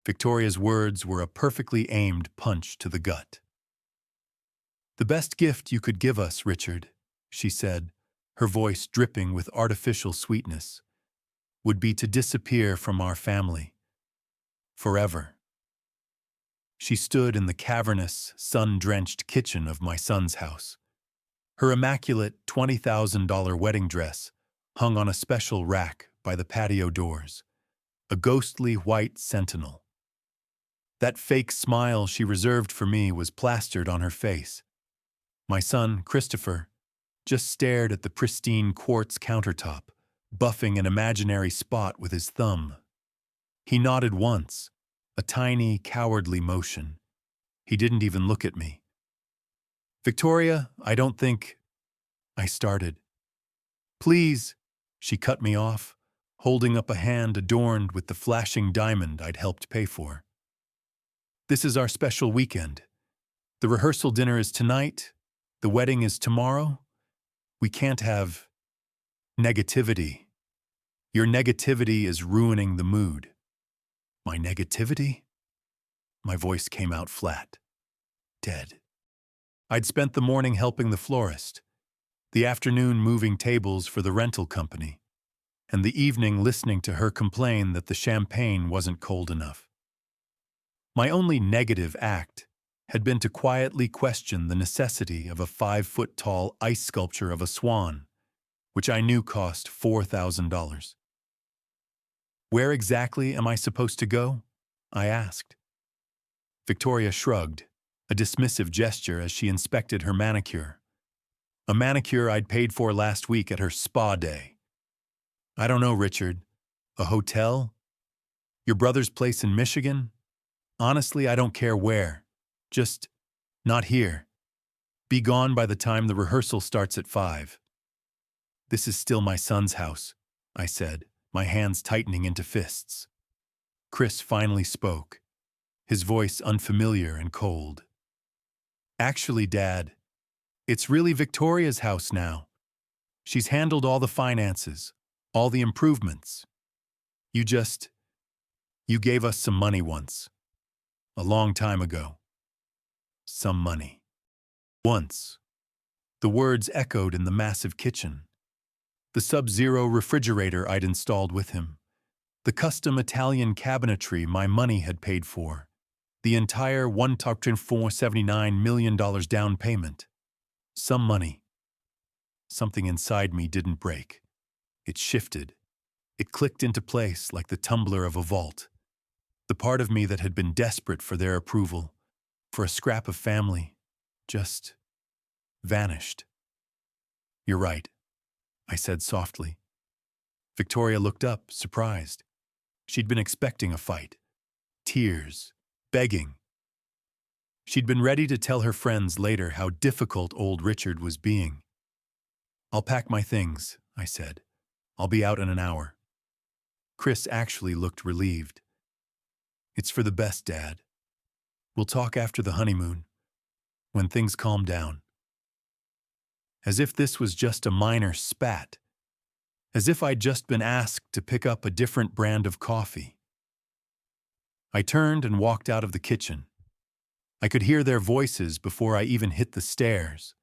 Victoria's words were a perfectly aimed punch to the gut. "The best gift you could give us, Richard," she said, her voice dripping with artificial sweetness, "would be to disappear from our family. Forever." She stood in the cavernous, sun-drenched kitchen of my son's house. Her immaculate $20,000 wedding dress hung on a special rack by the patio doors, a ghostly white sentinel. That fake smile she reserved for me was plastered on her face. My son, Christopher, just stared at the pristine quartz countertop, buffing an imaginary spot with his thumb. He nodded once, a tiny, cowardly motion. He didn't even look at me. "Victoria, I don't think—" I started. "Please," she cut me off, holding up a hand adorned with the flashing diamond I'd helped pay for. "This is our special weekend. The rehearsal dinner is tonight. The wedding is tomorrow. We can't have negativity. Your negativity is ruining the mood." "My negativity?" My voice came out flat. Dead. I'd spent the morning helping the florist, the afternoon moving tables for the rental company, and the evening listening to her complain that the champagne wasn't cold enough. My only negative act had been to quietly question the necessity of a 5-foot-tall ice sculpture of a swan, which I knew cost $4,000. "Where exactly am I supposed to go?" I asked. Victoria shrugged, a dismissive gesture as she inspected her manicure. A manicure I'd paid for last week at her spa day. "I don't know, Richard. A hotel? Your brother's place in Michigan? Honestly, I don't care where. Just not here. Be gone by the time the rehearsal starts at 5. "This is still my son's house," I said, my hands tightening into fists. Chris finally spoke, his voice unfamiliar and cold. "Actually, Dad, it's really Victoria's house now. She's handled all the finances, all the improvements. You gave us some money once. A long time ago. Some money. Once." The words echoed in the massive kitchen. The Sub-Zero refrigerator I'd installed with him. The custom Italian cabinetry my money had paid for. The entire $1.479 million down payment. Some money. Something inside me didn't break. It shifted. It clicked into place like the tumbler of a vault. The part of me that had been desperate for their approval, for a scrap of family, just vanished. "You're right," I said softly. Victoria looked up, surprised. She'd been expecting a fight. Tears. Begging. She'd been ready to tell her friends later how difficult old Richard was being. "I'll pack my things," I said. "I'll be out in an hour." Chris actually looked relieved. "It's for the best, Dad. We'll talk after the honeymoon, when things calm down." As if this was just a minor spat. As if I'd just been asked to pick up a different brand of coffee. I turned and walked out of the kitchen. I could hear their voices before I even hit the stairs.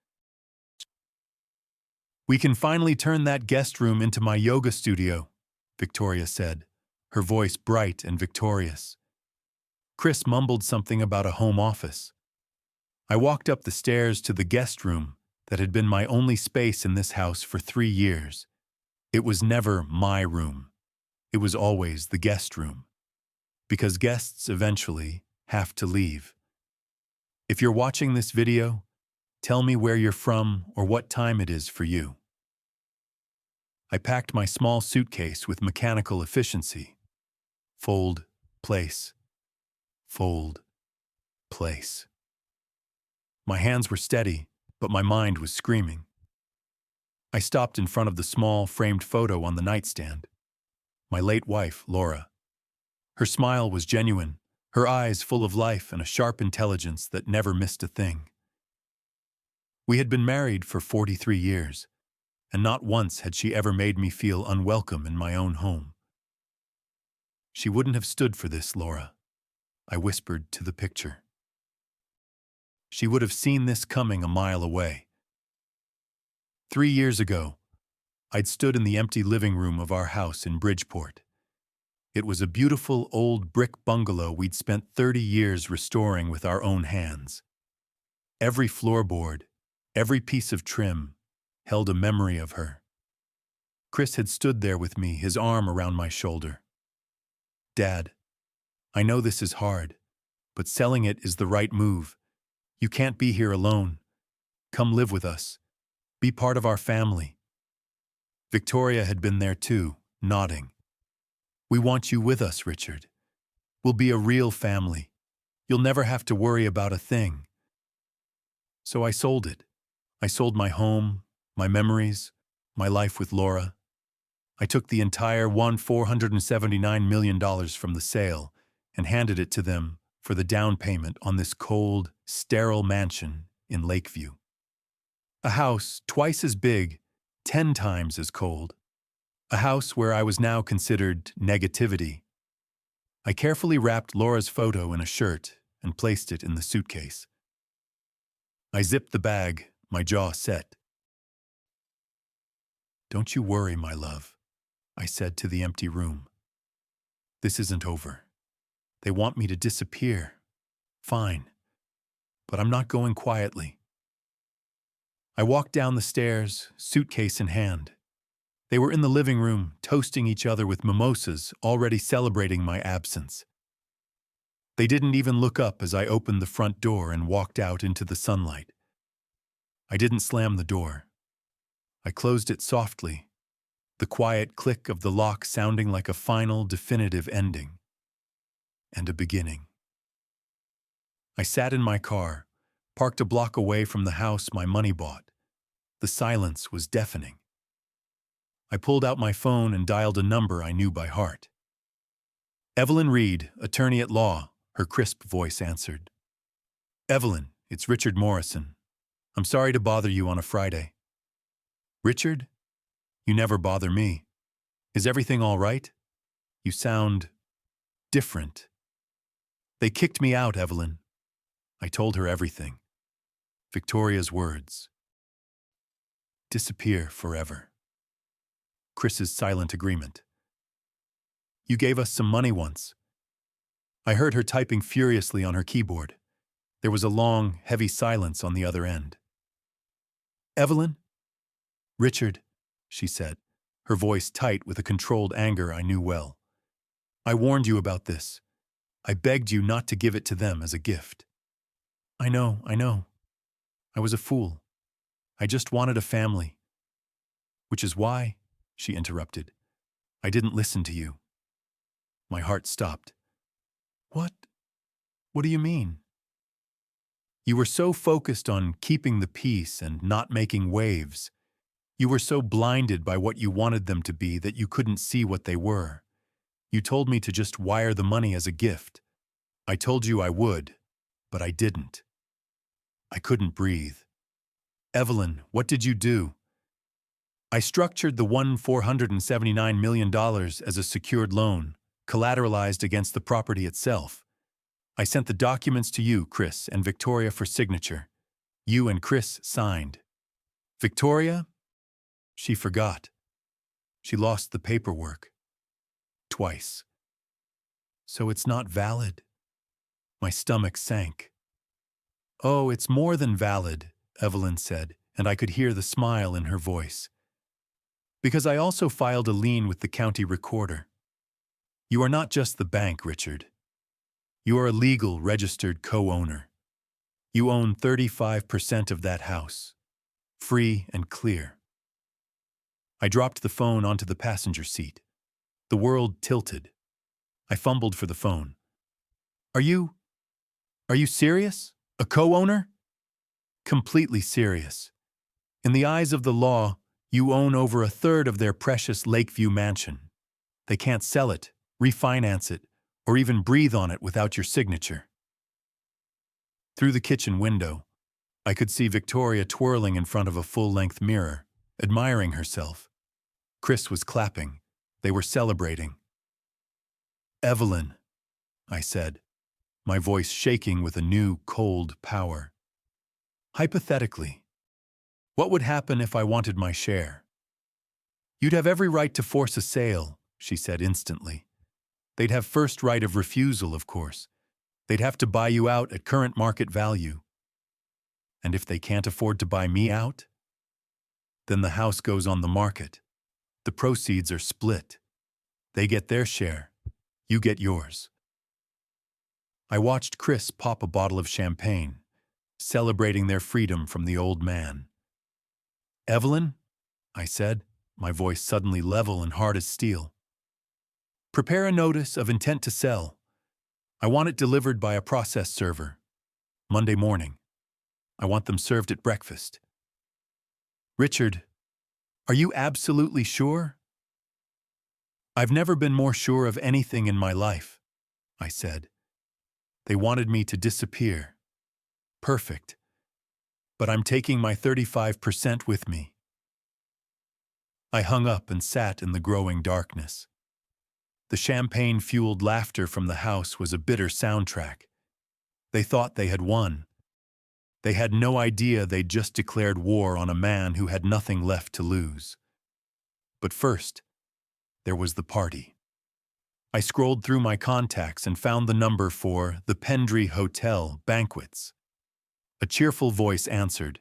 "We can finally turn that guest room into my yoga studio," Victoria said, her voice bright and victorious. Chris mumbled something about a home office. I walked up the stairs to the guest room that had been my only space in this house for 3 years. It was never my room. It was always the guest room. Because guests eventually have to leave. If you're watching this video, tell me where you're from or what time it is for you. I packed my small suitcase with mechanical efficiency. Fold, place. Fold, place. My hands were steady, but my mind was screaming. I stopped in front of the small, framed photo on the nightstand. My late wife, Laura. Her smile was genuine, her eyes full of life and a sharp intelligence that never missed a thing. We had been married for 43 years, and not once had she ever made me feel unwelcome in my own home. She wouldn't have stood for this, Laura. I whispered to the picture. She would have seen this coming a mile away. 3 years ago, I'd stood in the empty living room of our house in Bridgeport. It was a beautiful old brick bungalow we'd spent 30 years restoring with our own hands. Every floorboard, every piece of trim, held a memory of her. Chris had stood there with me, his arm around my shoulder. "Dad, I know this is hard, but selling it is the right move. You can't be here alone. Come live with us. Be part of our family." Victoria had been there too, nodding. "We want you with us, Richard. We'll be a real family. You'll never have to worry about a thing." So I sold it. I sold my home, my memories, my life with Laura. I took the entire $479 million from the sale and handed it to them for the down payment on this cold, sterile mansion in Lakeview. A house twice as big, 10 times as cold. A house where I was now considered negativity. I carefully wrapped Laura's photo in a shirt and placed it in the suitcase. I zipped the bag, my jaw set. "Don't you worry, my love," I said to the empty room. "This isn't over. They want me to disappear. Fine. But I'm not going quietly." I walked down the stairs, suitcase in hand. They were in the living room, toasting each other with mimosas, already celebrating my absence. They didn't even look up as I opened the front door and walked out into the sunlight. I didn't slam the door. I closed it softly, the quiet click of the lock sounding like a final, definitive ending. And a beginning. I sat in my car, parked a block away from the house my money bought. The silence was deafening. I pulled out my phone and dialed a number I knew by heart. "Evelyn Reed, attorney at law," her crisp voice answered. "Evelyn, it's Richard Morrison. I'm sorry to bother you on a Friday." "Richard? You never bother me. Is everything all right? You sound different." "They kicked me out, Evelyn." I told her everything. Victoria's words. "Disappear forever." Chris's silent agreement. "You gave us some money once." I heard her typing furiously on her keyboard. There was a long, heavy silence on the other end. "Evelyn?" "Richard," she said, her voice tight with a controlled anger I knew well. "I warned you about this. I begged you not to give it to them as a gift." I know. I was a fool. I just wanted a family." "Which is why," she interrupted, "I didn't listen to you." My heart stopped. What? What do you mean?" "You were so focused on keeping the peace and not making waves. You were so blinded by what you wanted them to be that you couldn't see what they were. You told me to just wire the money as a gift. I told you I would, but I didn't." I couldn't breathe. "Evelyn, what did you do?" "I structured the $479 million as a secured loan, collateralized against the property itself. I sent the documents to you, Chris, and Victoria for signature. You and Chris signed. Victoria? She forgot. She lost the paperwork. Twice. So it's not valid?" My stomach sank. "Oh, it's more than valid," Evelyn said, and I could hear the smile in her voice. "Because I also filed a lien with the county recorder. You are not just the bank, Richard. You are a legal, registered co-owner. You own 35% of that house. Free and clear." I dropped the phone onto the passenger seat. The world tilted. I fumbled for the phone. Are you serious? A co-owner?" "Completely serious. In the eyes of the law, you own over a third of their precious Lakeview mansion. They can't sell it, refinance it, or even breathe on it without your signature." Through the kitchen window, I could see Victoria twirling in front of a full-length mirror, admiring herself. Chris was clapping. They were celebrating. "Evelyn," I said, my voice shaking with a new, cold power. Hypothetically, what would happen if I wanted my share? You'd have every right to force a sale, she said instantly. They'd have first right of refusal, of course. They'd have to buy you out at current market value. And if they can't afford to buy me out, then the house goes on the market. The proceeds are split. They get their share. You get yours. I watched Chris pop a bottle of champagne, celebrating their freedom from the old man. Evelyn, I said, my voice suddenly level and hard as steel. Prepare a notice of intent to sell. I want it delivered by a process server. Monday morning. I want them served at breakfast. Richard, are you absolutely sure? I've never been more sure of anything in my life, I said. They wanted me to disappear. Perfect. But I'm taking my 35% with me. I hung up and sat in the growing darkness. The champagne-fueled laughter from the house was a bitter soundtrack. They thought they had won. They had no idea they'd just declared war on a man who had nothing left to lose. But first, there was the party. I scrolled through my contacts and found the number for the Pendry Hotel banquets. A cheerful voice answered.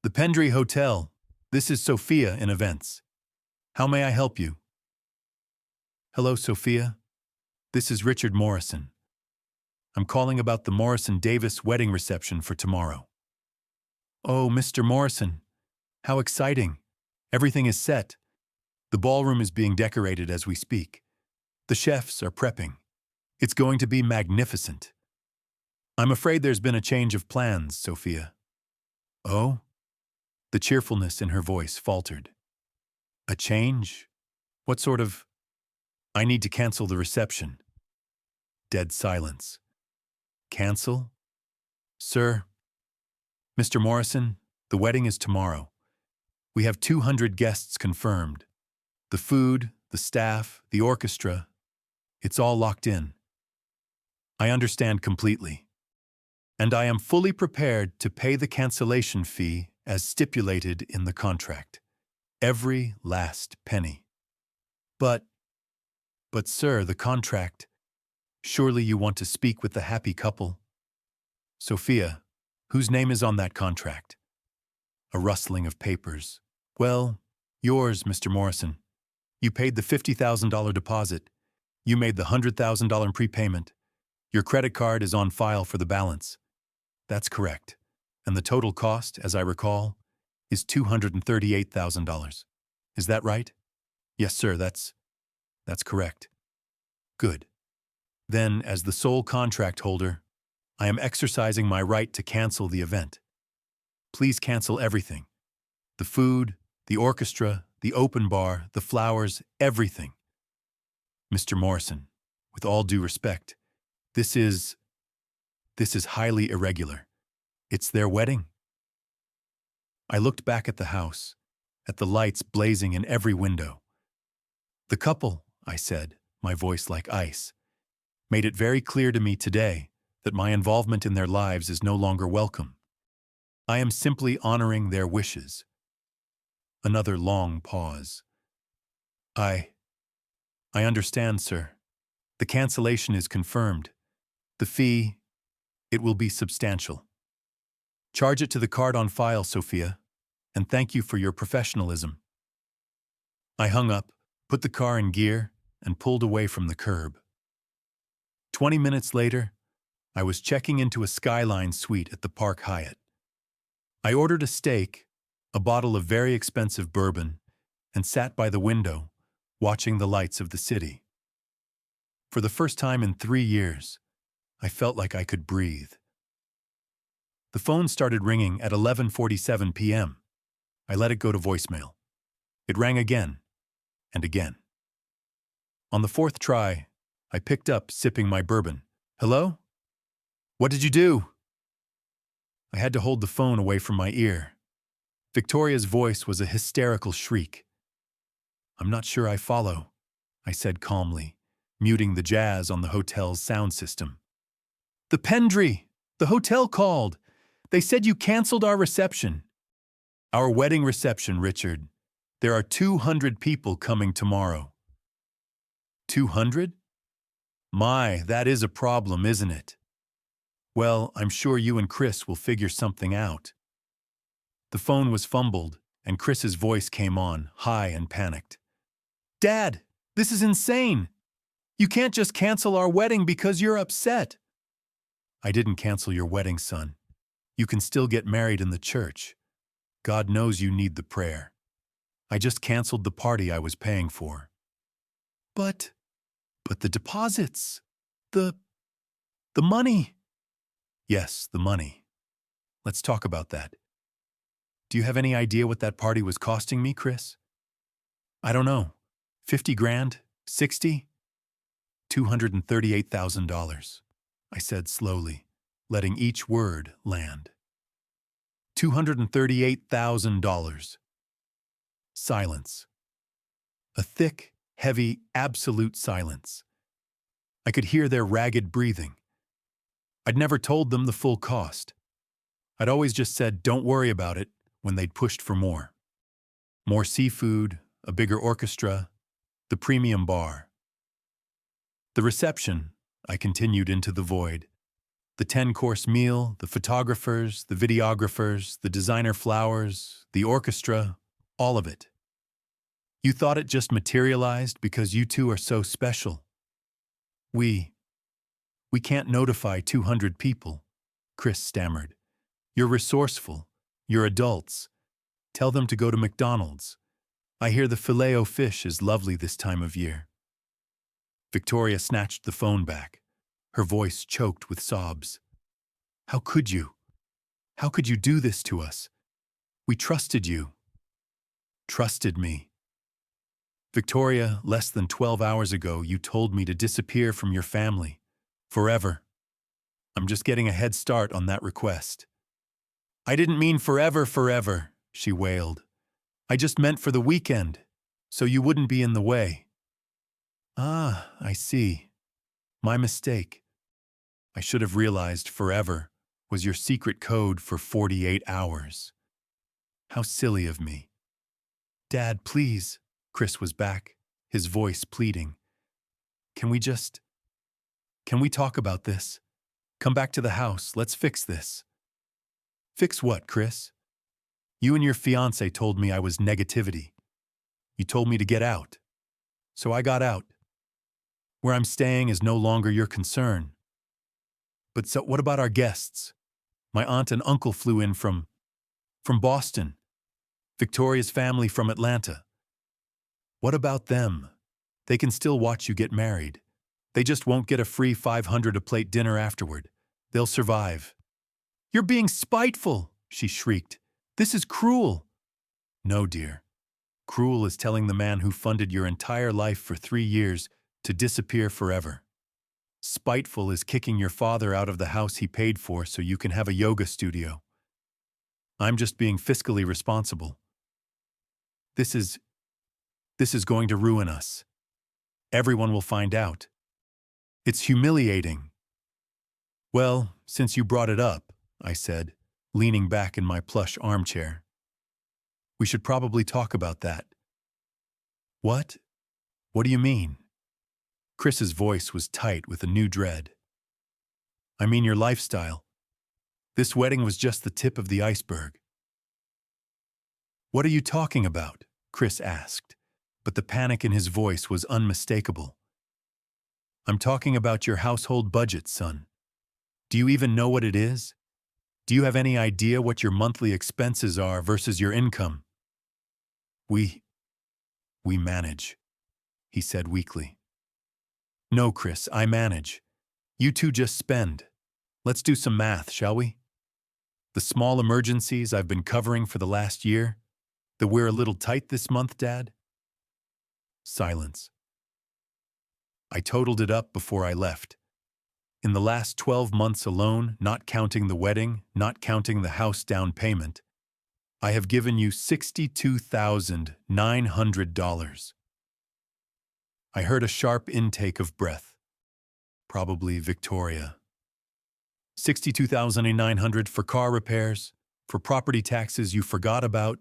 The Pendry Hotel, this is Sophia in events. How may I help you? Hello, Sophia. This is Richard Morrison. I'm calling about the Morrison-Davis wedding reception for tomorrow. Oh, Mr. Morrison, how exciting. Everything is set. The ballroom is being decorated as we speak. The chefs are prepping. It's going to be magnificent. I'm afraid there's been a change of plans, Sophia. Oh? The cheerfulness in her voice faltered. A change? What sort of... I need to cancel the reception. Dead silence. Cancel? Sir? Mr. Morrison, the wedding is tomorrow. We have 200 guests confirmed. The food, the staff, the orchestra, it's all locked in. I understand completely. And I am fully prepared to pay the cancellation fee as stipulated in the contract. Every last penny. But sir, the contract, surely you want to speak with the happy couple? Sophia, whose name is on that contract? A rustling of papers. Well, yours, Mr. Morrison. You paid the $50,000 deposit. You made the $100,000 prepayment. Your credit card is on file for the balance. That's correct. And the total cost, as I recall, is $238,000. Is that right? Yes, sir, that's correct. Good. Then, as the sole contract holder, I am exercising my right to cancel the event. Please cancel everything. The food, the orchestra, the open bar, the flowers, everything. Mr. Morrison, with all due respect, this is highly irregular. It's their wedding. I looked back at the house, at the lights blazing in every window. The couple, I said, my voice like ice, made it very clear to me today that my involvement in their lives is no longer welcome. I am simply honoring their wishes. Another long pause. I understand, sir. The cancellation is confirmed. The fee, it will be substantial. Charge it to the card on file, Sophia, and thank you for your professionalism. I hung up, put the car in gear, and pulled away from the curb. 20 minutes later, I was checking into a Skyline suite at the Park Hyatt. I ordered a steak, a bottle of very expensive bourbon, and sat by the window, watching the lights of the city. For the first time in 3 years, I felt like I could breathe. The phone started ringing at 11:47 p.m. I let it go to voicemail. It rang again and again. On the fourth try, I picked up, sipping my bourbon. Hello? What did you do? I had to hold the phone away from my ear. Victoria's voice was a hysterical shriek. I'm not sure I follow, I said calmly, muting the jazz on the hotel's sound system. The Pendry! The hotel called! They said you canceled our reception. Our wedding reception, Richard. There are 200 people coming tomorrow. 200? My, that is a problem, isn't it? Well, I'm sure you and Chris will figure something out. The phone was fumbled, and Chris's voice came on, high and panicked. Dad, this is insane! You can't just cancel our wedding because you're upset. I didn't cancel your wedding, son. You can still get married in the church. God knows you need the prayer. I just canceled the party I was paying for. But the deposits, the money. Yes, the money. Let's talk about that. Do you have any idea what that party was costing me, Chris? I don't know. 50 grand? 60? $238,000, I said slowly, letting each word land. $238,000. Silence. A thick, heavy, absolute silence. I could hear their ragged breathing. I'd never told them the full cost. I'd always just said, don't worry about it, when they'd pushed for more. More seafood, a bigger orchestra, the premium bar. The reception, I continued into the void. The 10-course meal, the photographers, the videographers, the designer flowers, the orchestra, all of it. You thought it just materialized because you two are so special. We can't notify 200 people, Chris stammered. You're resourceful. You're adults. Tell them to go to McDonald's. I hear the filet-o-fish is lovely this time of year. Victoria snatched the phone back, her voice choked with sobs. How could you? How could you do this to us? We trusted you. Trusted me. Victoria, less than 12 hours ago, you told me to disappear from your family. Forever. I'm just getting a head start on that request. I didn't mean forever, she wailed. I just meant for the weekend, so you wouldn't be in the way. Ah, I see. My mistake. I should have realized forever was your secret code for 48 hours. How silly of me. Dad, please. Chris was back, his voice pleading. Can we talk about this? Come back to the house, let's fix this. Fix what, Chris? You and your fiancé told me I was negativity. You told me to get out. So I got out. Where I'm staying is no longer your concern. But so what about our guests? My aunt and uncle flew in from Boston. Victoria's family from Atlanta. What about them? They can still watch you get married. They just won't get a free $500 a plate dinner afterward. They'll survive. You're being spiteful, she shrieked. This is cruel. No, dear. Cruel is telling the man who funded your entire life for 3 years to disappear forever. Spiteful is kicking your father out of the house he paid for so you can have a yoga studio. I'm just being fiscally responsible. This is going to ruin us. Everyone will find out. It's humiliating. Well, since you brought it up, I said, leaning back in my plush armchair. We should probably talk about that. What? What do you mean? Chris's voice was tight with a new dread. I mean your lifestyle. This wedding was just the tip of the iceberg. What are you talking about? Chris asked, but the panic in his voice was unmistakable. I'm talking about your household budget, son. Do you even know what it is? Do you have any idea what your monthly expenses are versus your income? We manage, he said weakly. No, Chris, I manage. You two just spend. Let's do some math, shall we? The small emergencies I've been covering for the last year, that we're a little tight this month, Dad? Silence. I totaled it up before I left. In the last 12 months alone, not counting the wedding, not counting the house down payment, I have given you $62,900. I heard a sharp intake of breath. Probably Victoria. $62,900 for car repairs, for property taxes you forgot about,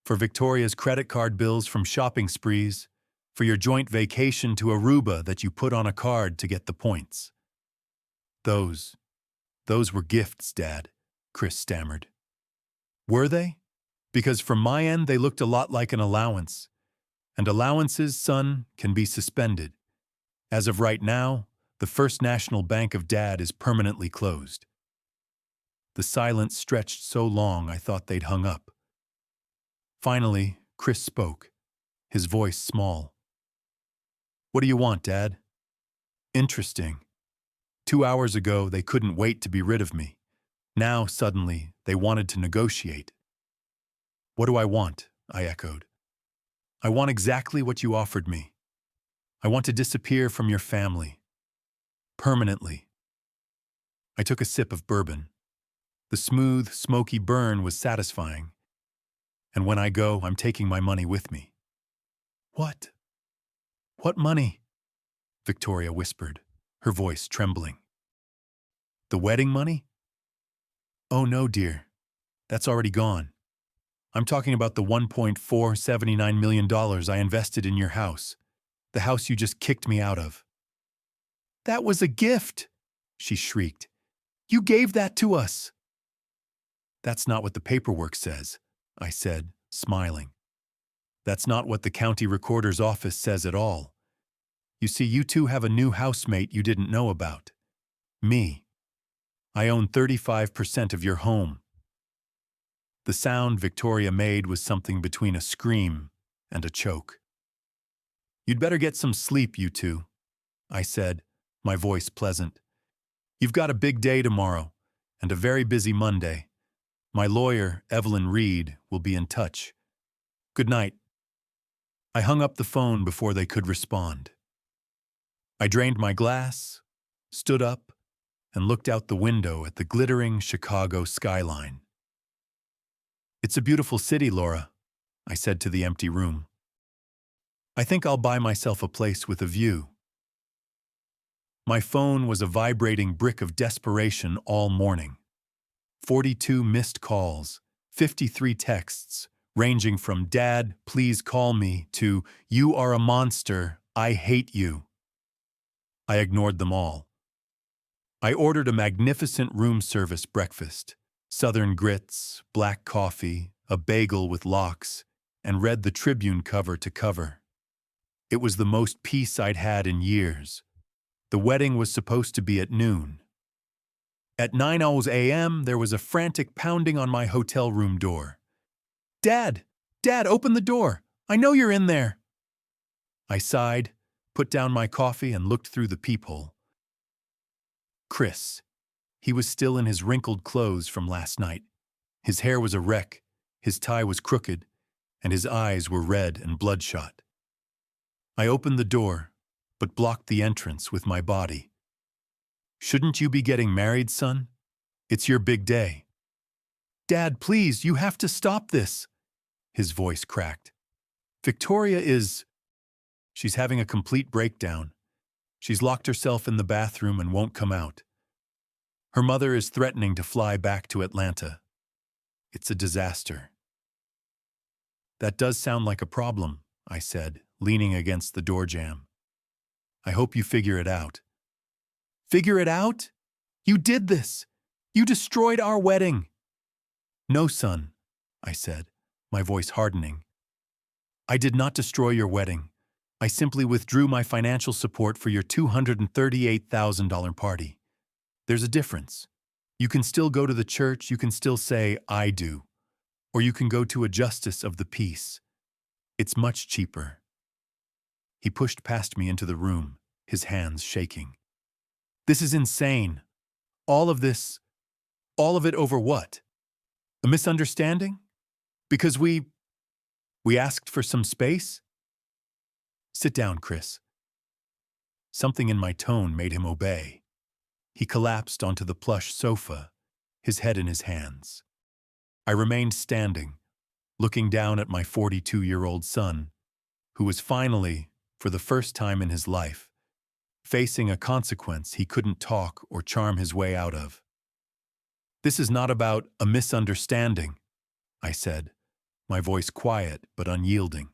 for Victoria's credit card bills from shopping sprees, for your joint vacation to Aruba that you put on a card to get the points. Those were gifts, Dad, Chris stammered. Were they? Because from my end they looked a lot like an allowance. And allowances, son, can be suspended. As of right now, the First National Bank of Dad is permanently closed. The silence stretched so long I thought they'd hung up. Finally, Chris spoke, his voice small. What do you want, Dad? Interesting. 2 hours ago, they couldn't wait to be rid of me. Now, suddenly, they wanted to negotiate. What do I want? I echoed. I want exactly what you offered me. I want to disappear from your family. Permanently. I took a sip of bourbon. The smooth, smoky burn was satisfying. And when I go, I'm taking my money with me. What? What money? Victoria whispered, her voice trembling. The wedding money? Oh no, dear. That's already gone. I'm talking about the $1.479 million I invested in your house, the house you just kicked me out of. That was a gift, she shrieked. You gave that to us. That's not what the paperwork says, I said, smiling. That's not what the county recorder's office says at all. You see, you two have a new housemate you didn't know about. Me. I own 35% of your home. The sound Victoria made was something between a scream and a choke. You'd better get some sleep, you two, I said, my voice pleasant. You've got a big day tomorrow, and a very busy Monday. My lawyer, Evelyn Reed, will be in touch. Good night. I hung up the phone before they could respond. I drained my glass, stood up, and looked out the window at the glittering Chicago skyline. It's a beautiful city, Laura, I said to the empty room. I think I'll buy myself a place with a view. My phone was a vibrating brick of desperation all morning. 42 missed calls, 53 texts, ranging from "Dad, please call me" to "You are a monster, I hate you." I ignored them all. I ordered a magnificent room service breakfast, Southern grits, black coffee, a bagel with lox, and read the Tribune cover to cover. It was the most peace I'd had in years. The wedding was supposed to be at noon. At 9 a.m., there was a frantic pounding on my hotel room door. Dad, open the door. I know you're in there. I sighed, put down my coffee, and looked through the peephole. Chris. He was still in his wrinkled clothes from last night. His hair was a wreck, his tie was crooked, and his eyes were red and bloodshot. I opened the door, but blocked the entrance with my body. Shouldn't you be getting married, son? It's your big day. Dad, please, you have to stop this. His voice cracked. Victoria is... She's having a complete breakdown. She's locked herself in the bathroom and won't come out. Her mother is threatening to fly back to Atlanta. It's a disaster. That does sound like a problem, I said, leaning against the door jamb. I hope you figure it out. Figure it out? You did this. You destroyed our wedding. No, son, I said, my voice hardening. I did not destroy your wedding. I simply withdrew my financial support for your $238,000 party. There's a difference. You can still go to the church, you can still say, I do. Or you can go to a justice of the peace. It's much cheaper. He pushed past me into the room, his hands shaking. This is insane. All of it over what? A misunderstanding? Because we asked for some space? Sit down, Chris. Something in my tone made him obey. He collapsed onto the plush sofa, his head in his hands. I remained standing, looking down at my 42-year-old son, who was finally, for the first time in his life, facing a consequence he couldn't talk or charm his way out of. This is not about a misunderstanding, I said, my voice quiet but unyielding.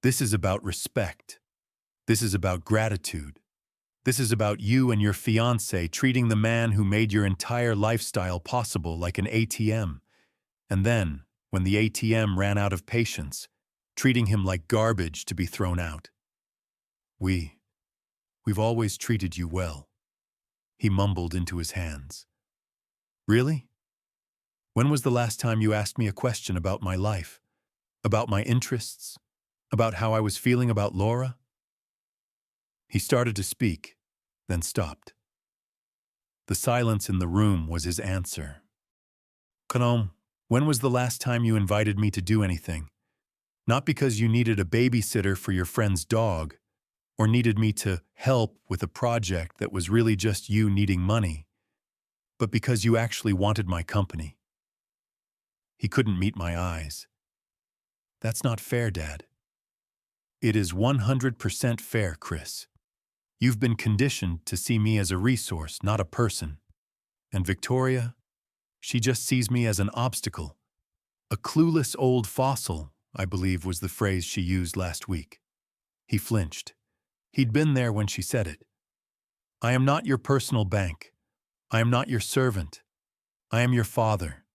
This is about respect. This is about gratitude. This is about you and your fiancé treating the man who made your entire lifestyle possible like an ATM. And then, when the ATM ran out of patience, treating him like garbage to be thrown out. We've always treated you well, he mumbled into his hands. Really? When was the last time you asked me a question about my life? About my interests? About how I was feeling about Laura? He started to speak, then stopped. The silence in the room was his answer. Kanom, when was the last time you invited me to do anything? Not because you needed a babysitter for your friend's dog, or needed me to help with a project that was really just you needing money, but because you actually wanted my company. He couldn't meet my eyes. That's not fair, Dad. It is 100% fair, Chris. You've been conditioned to see me as a resource, not a person. And Victoria, she just sees me as an obstacle. A clueless old fossil, I believe was the phrase she used last week. He flinched. He'd been there when she said it. I am not your personal bank. I am not your servant. I am your father.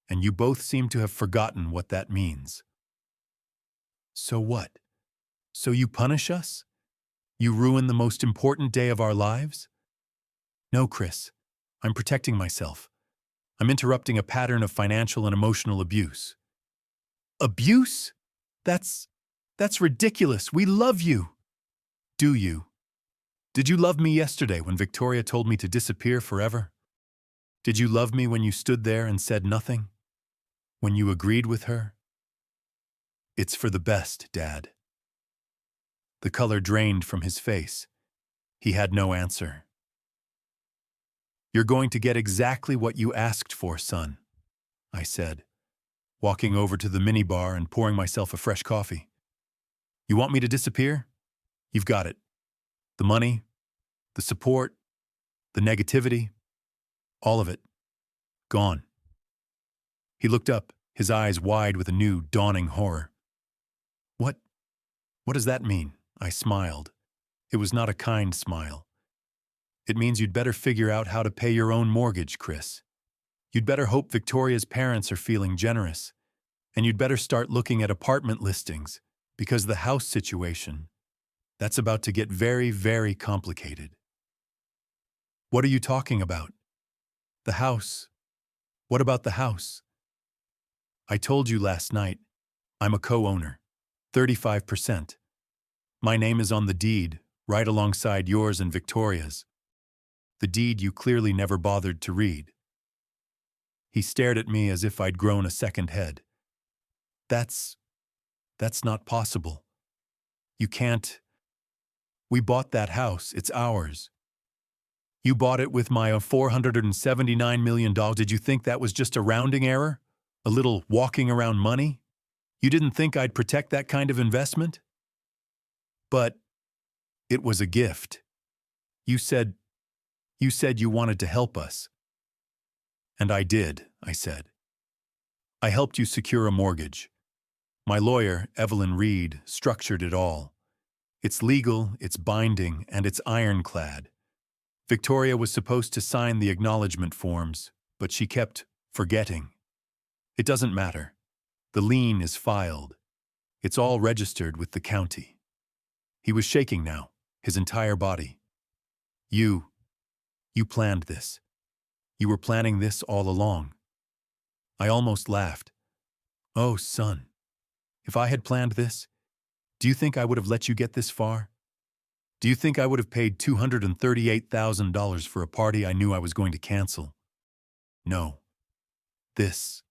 And you both seem to have forgotten what that means. So what? So you punish us? You ruin the most important day of our lives? No, Chris. I'm protecting myself. I'm interrupting a pattern of financial and emotional abuse. Abuse? That's ridiculous. We love you. Do you? Did you love me yesterday when Victoria told me to disappear forever? Did you love me when you stood there and said nothing? When you agreed with her? It's for the best, Dad. The color drained from his face. He had no answer. You're going to get exactly what you asked for, son, I said, walking over to the minibar and pouring myself a fresh coffee. You want me to disappear? You've got it. The money, the support, the negativity, all of it. Gone. He looked up, his eyes wide with a new, dawning horror. What does that mean? I smiled. It was not a kind smile. It means you'd better figure out how to pay your own mortgage, Chris. You'd better hope Victoria's parents are feeling generous. And you'd better start looking at apartment listings, because the house situation, that's about to get very, very complicated. What are you talking about? The house. What about the house? I told you last night, I'm a co-owner, 35%. My name is on the deed, right alongside yours and Victoria's. The deed you clearly never bothered to read. He stared at me as if I'd grown a second head. That's not possible. You can't. We bought that house, it's ours. You bought it with my $479 million. Did you think that was just a rounding error? A little walking around money? You didn't think I'd protect that kind of investment? But it was a gift. You said you wanted to help us. And I did, I said. I helped you secure a mortgage. My lawyer, Evelyn Reed, structured it all. It's legal, it's binding, and it's ironclad. Victoria was supposed to sign the acknowledgement forms, but she kept forgetting. It doesn't matter. The lien is filed. It's all registered with the county. He was shaking now, his entire body. You planned this. You were planning this all along. I almost laughed. Oh, son, if I had planned this, do you think I would have let you get this far? Do you think I would have paid $238,000 for a party I knew I was going to cancel? No. This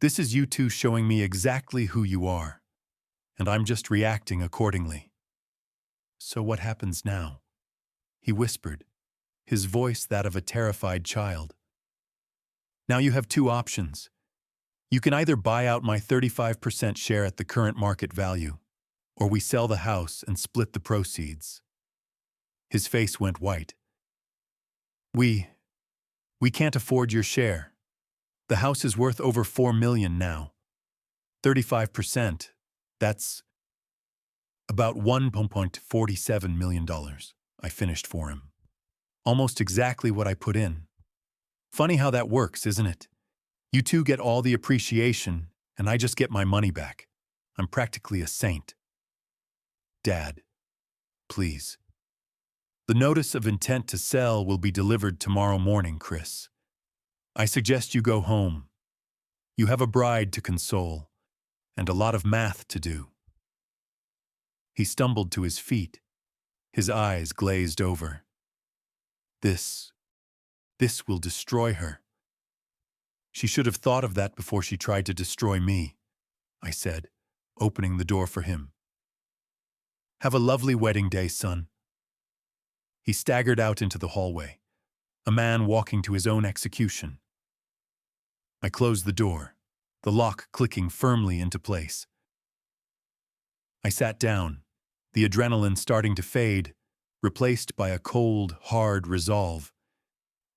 is you two showing me exactly who you are, and I'm just reacting accordingly. So what happens now? He whispered, his voice that of a terrified child. Now you have two options. You can either buy out my 35% share at the current market value, or we sell the house and split the proceeds. His face went white. We We can't afford your share. The house is worth over $4 million now. 35%. That's about $1.47 million. I finished for him. Almost exactly what I put in. Funny how that works, isn't it? You two get all the appreciation, and I just get my money back. I'm practically a saint. Dad, please. The notice of intent to sell will be delivered tomorrow morning, Chris. I suggest you go home. You have a bride to console, and a lot of math to do. He stumbled to his feet, his eyes glazed over. This will destroy her. She should have thought of that before she tried to destroy me, I said, opening the door for him. Have a lovely wedding day, son. He staggered out into the hallway, a man walking to his own execution. I closed the door, the lock clicking firmly into place. I sat down, the adrenaline starting to fade, replaced by a cold, hard resolve.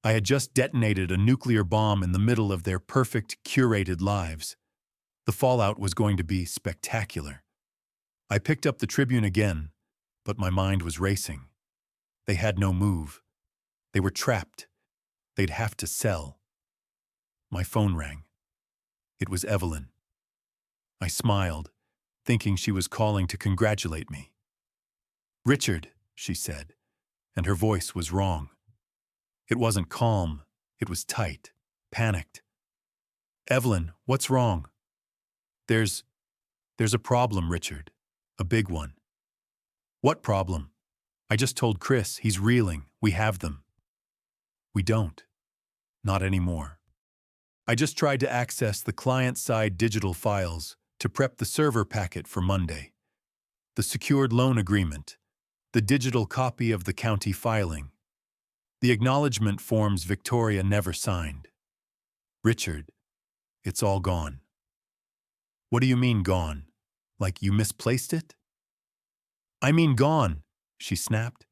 I had just detonated a nuclear bomb in the middle of their perfect, curated lives. The fallout was going to be spectacular. I picked up the Tribune again, but my mind was racing. They had no move. They were trapped. They'd have to sell. My phone rang. It was Evelyn. I smiled, thinking she was calling to congratulate me. "Richard," she said, and her voice was wrong. It wasn't calm, it was tight, panicked. "Evelyn, what's wrong?" There's a problem, Richard. A big one." "What problem?" "I just told Chris, he's reeling. We have them." "We don't. Not anymore. I just tried to access the client-side digital files to prep the server packet for Monday. The secured loan agreement, the digital copy of the county filing, the acknowledgement forms Victoria never signed. Richard, it's all gone." "What do you mean gone? Like you misplaced it?" "I mean gone," she snapped.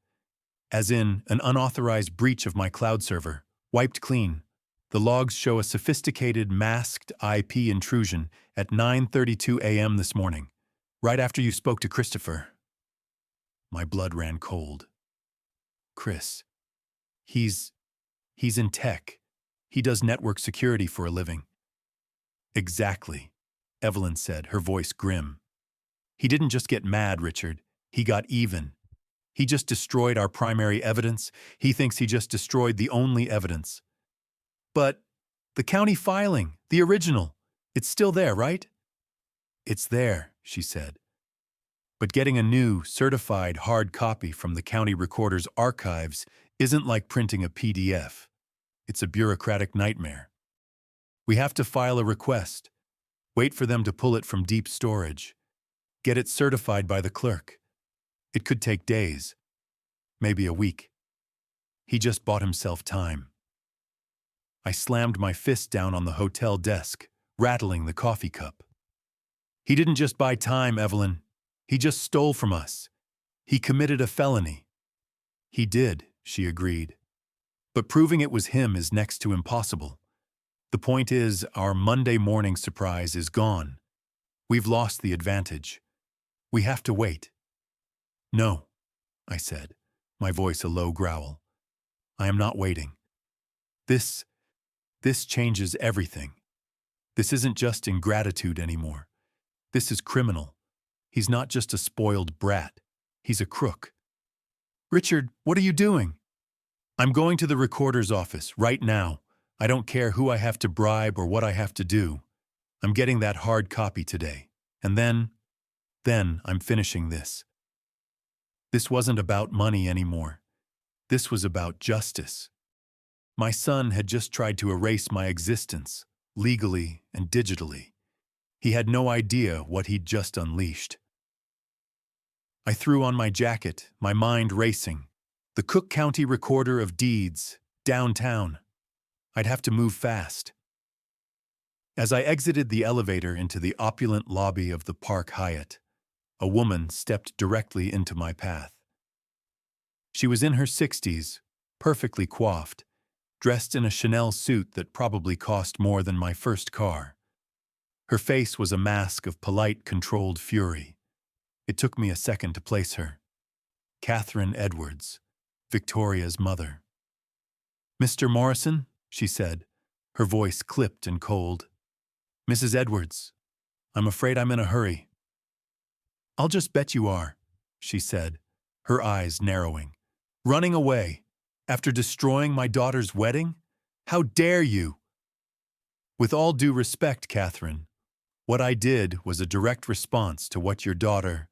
"As in an unauthorized breach of my cloud server, wiped clean. The logs show a sophisticated masked IP intrusion at 9:32 a.m. this morning, right after you spoke to Christopher." My blood ran cold. Chris. He's in tech. He does network security for a living. "Exactly," Evelyn said, her voice grim. "He didn't just get mad, Richard. He got even. He just destroyed our primary evidence. He thinks he just destroyed the only evidence. But the county filing, the original, it's still there, right?" "It's there," she said. "But getting a new, certified hard copy from the county recorder's archives isn't like printing a PDF. It's a bureaucratic nightmare. We have to file a request, wait for them to pull it from deep storage, get it certified by the clerk. It could take days, maybe a week. He just bought himself time." I slammed my fist down on the hotel desk, rattling the coffee cup. "He didn't just buy time, Evelyn. He just stole from us. He committed a felony." "He did," she agreed. "But proving it was him is next to impossible. The point is, our Monday morning surprise is gone. We've lost the advantage. We have to wait." "No," I said, my voice a low growl. "I am not waiting. This changes everything. This isn't just ingratitude anymore. This is criminal. He's not just a spoiled brat. He's a crook." "Richard, what are you doing?" "I'm going to the recorder's office right now. I don't care who I have to bribe or what I have to do. I'm getting that hard copy today. And then I'm finishing this." This wasn't about money anymore. This was about justice. My son had just tried to erase my existence, legally and digitally. He had no idea what he'd just unleashed. I threw on my jacket, my mind racing. The Cook County Recorder of Deeds, downtown. I'd have to move fast. As I exited the elevator into the opulent lobby of the Park Hyatt, a woman stepped directly into my path. She was in her 60s, perfectly coiffed, dressed in a Chanel suit that probably cost more than my first car. Her face was a mask of polite, controlled fury. It took me a second to place her. Catherine Edwards, Victoria's mother. "Mr. Morrison," she said, her voice clipped and cold. "Mrs. Edwards, I'm afraid I'm in a hurry." "I'll just bet you are," she said, her eyes narrowing. "Running away, after destroying my daughter's wedding? How dare you?" "With all due respect, Catherine, what I did was a direct response to what your daughter—"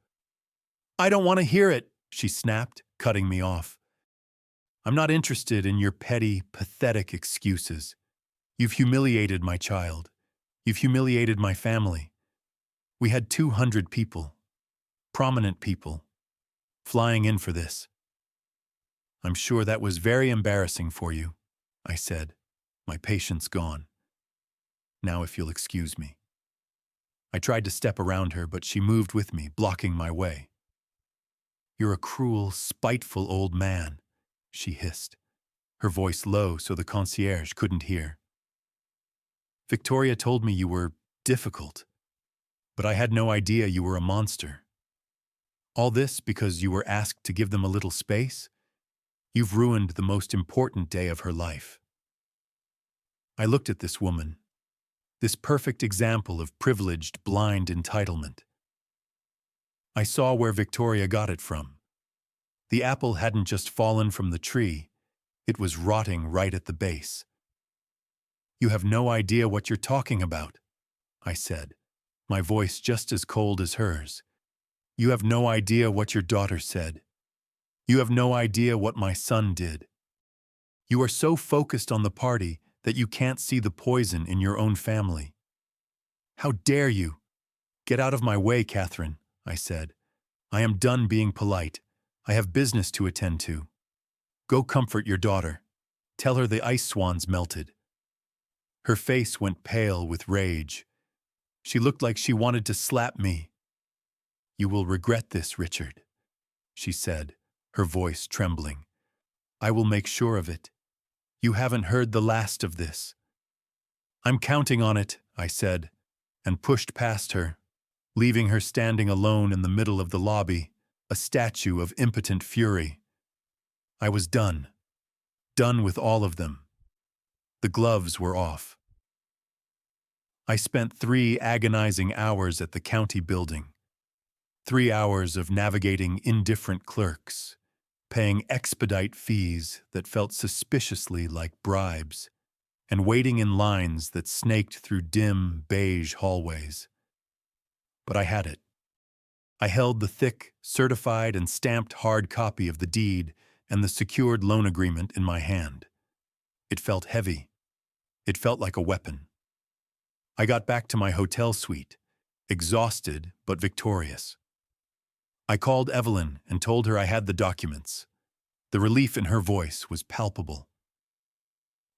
"I don't want to hear it," she snapped, cutting me off. "I'm not interested in your petty, pathetic excuses. You've humiliated my child. You've humiliated my family. We had 200 people, prominent people, flying in for this. I'm sure that was very embarrassing for you," I said, my patience gone. "Now if you'll excuse me." I tried to step around her, but she moved with me, blocking my way. "You're a cruel, spiteful old man," she hissed, her voice low so the concierge couldn't hear. "Victoria told me you were difficult, but I had no idea you were a monster. All this because you were asked to give them a little space? You've ruined the most important day of her life." I looked at this woman, this perfect example of privileged, blind entitlement. I saw where Victoria got it from. The apple hadn't just fallen from the tree, it was rotting right at the base. "You have no idea what you're talking about," I said, my voice just as cold as hers. "You have no idea what your daughter said. You have no idea what my son did. You are so focused on the party that you can't see the poison in your own family." "How dare you?" "Get out of my way, Catherine," I said. "I am done being polite. I have business to attend to. Go comfort your daughter. Tell her the ice swans melted." Her face went pale with rage. She looked like she wanted to slap me. "You will regret this, Richard," she said, her voice trembling. "I will make sure of it. You haven't heard the last of this." "I'm counting on it," I said, and pushed past her, leaving her standing alone in the middle of the lobby, a statue of impotent fury. I was done. Done with all of them. The gloves were off. I spent 3 agonizing hours at the county building. 3 hours of navigating indifferent clerks, paying expedite fees that felt suspiciously like bribes, and waiting in lines that snaked through dim, beige hallways. But I had it. I held the thick, certified and stamped hard copy of the deed and the secured loan agreement in my hand. It felt heavy. It felt like a weapon. I got back to my hotel suite, exhausted but victorious. I called Evelyn and told her I had the documents. The relief in her voice was palpable.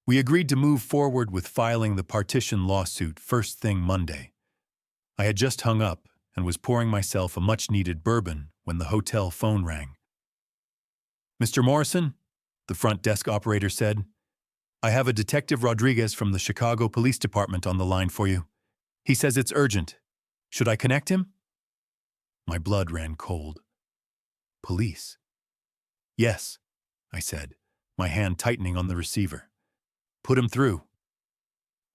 We agreed to move forward with filing the partition lawsuit first thing Monday. I had just hung up and was pouring myself a much-needed bourbon when the hotel phone rang. "Mr. Morrison," the front desk operator said, "I have a Detective Rodriguez from the Chicago Police Department on the line for you. He says it's urgent. Should I connect him?" My blood ran cold. "Police?" "Yes," I said, my hand tightening on the receiver. "Put him through."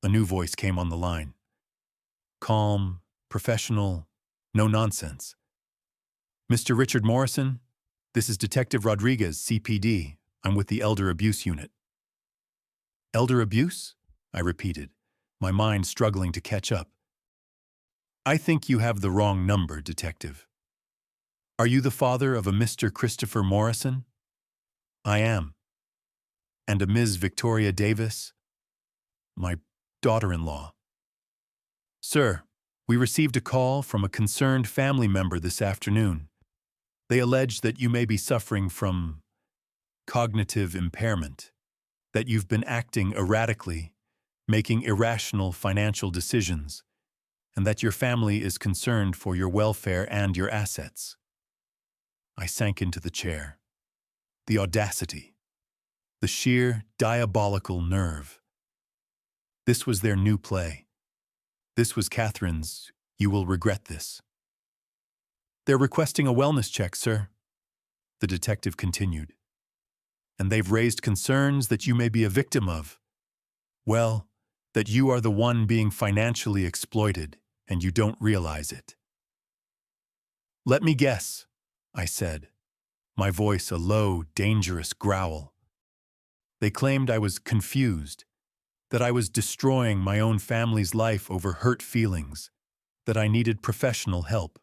A new voice came on the line. Calm, professional, no nonsense. "Mr. Richard Morrison, this is Detective Rodriguez, CPD. I'm with the Elder Abuse Unit." "Elder abuse?" I repeated, my mind struggling to catch up. "I think you have the wrong number, Detective. Are you the father of a Mr. Christopher Morrison?" "I am." "And a Ms. Victoria Davis?" "My daughter-in-law." "Sir, we received a call from a concerned family member this afternoon. They allege that you may be suffering from cognitive impairment, that you've been acting erratically, making irrational financial decisions, and that your family is concerned for your welfare and your assets." I sank into the chair. The audacity. The sheer, diabolical nerve. This was their new play. This was Catherine's, "You will regret this." "They're requesting a wellness check, sir," the detective continued. "And they've raised concerns that you may be a victim of, well, that you are the one being financially exploited, and you don't realize it." "Let me guess," I said, my voice a low, dangerous growl. They claimed I was confused, that I was destroying my own family's life over hurt feelings, that I needed professional help.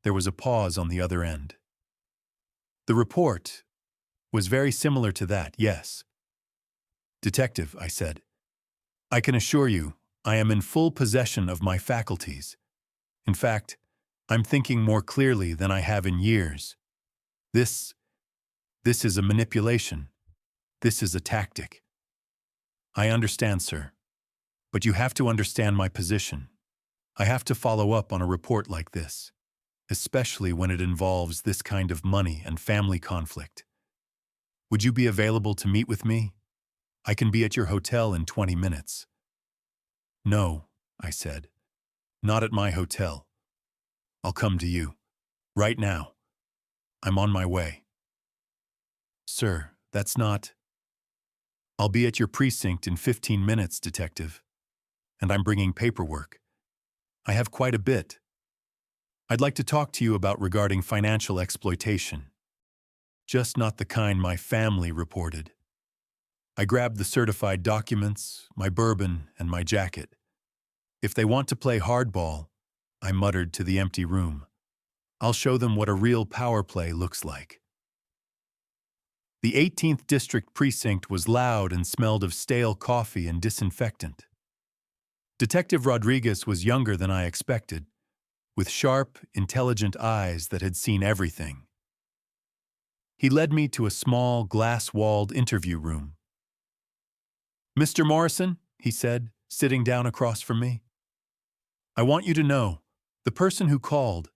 There was a pause on the other end. "The report was very similar to that, yes." "Detective," I said, "I can assure you I am in full possession of my faculties. In fact, I'm thinking more clearly than I have in years. This is a manipulation. This is a tactic." "I understand, sir. But you have to understand my position. I have to follow up on a report like this, especially when it involves this kind of money and family conflict. Would you be available to meet with me? I can be at your hotel in 20 minutes. "No," I said. "Not at my hotel. I'll come to you. Right now. I'm on my way." "Sir, that's not—" "I'll be at your precinct in 15 minutes, detective. And I'm bringing paperwork. I have quite a bit. I'd like to talk to you about regarding financial exploitation. Just not the kind my family reported." I grabbed the certified documents, my bourbon, and my jacket. "If they want to play hardball," I muttered to the empty room, "I'll show them what a real power play looks like." The 18th District Precinct was loud and smelled of stale coffee and disinfectant. Detective Rodriguez was younger than I expected, with sharp, intelligent eyes that had seen everything. He led me to a small, glass-walled interview room. "Mr. Morrison," he said, sitting down across from me, "I want you to know, the person who called—"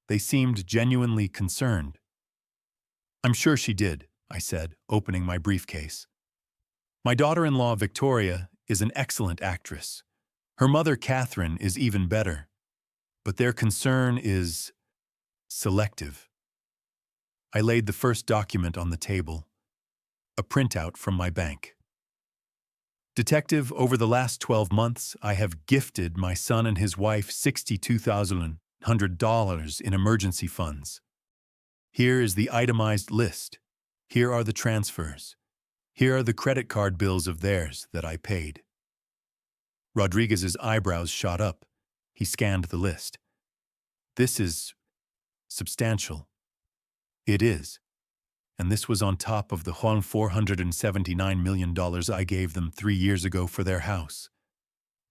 They seemed genuinely concerned. "I'm sure she did," I said, opening my briefcase. "My daughter-in-law, Victoria, is an excellent actress. Her mother, Catherine, is even better. But their concern is selective." I laid the first document on the table, a printout from my bank. "Detective, over the last 12 months, I have gifted my son and his wife $62,100 in emergency funds. Here is the itemized list. Here are the transfers. Here are the credit card bills of theirs that I paid." Rodriguez's eyebrows shot up. He scanned the list. "This is substantial." "It is. And this was on top of the $479 million I gave them 3 years ago for their house.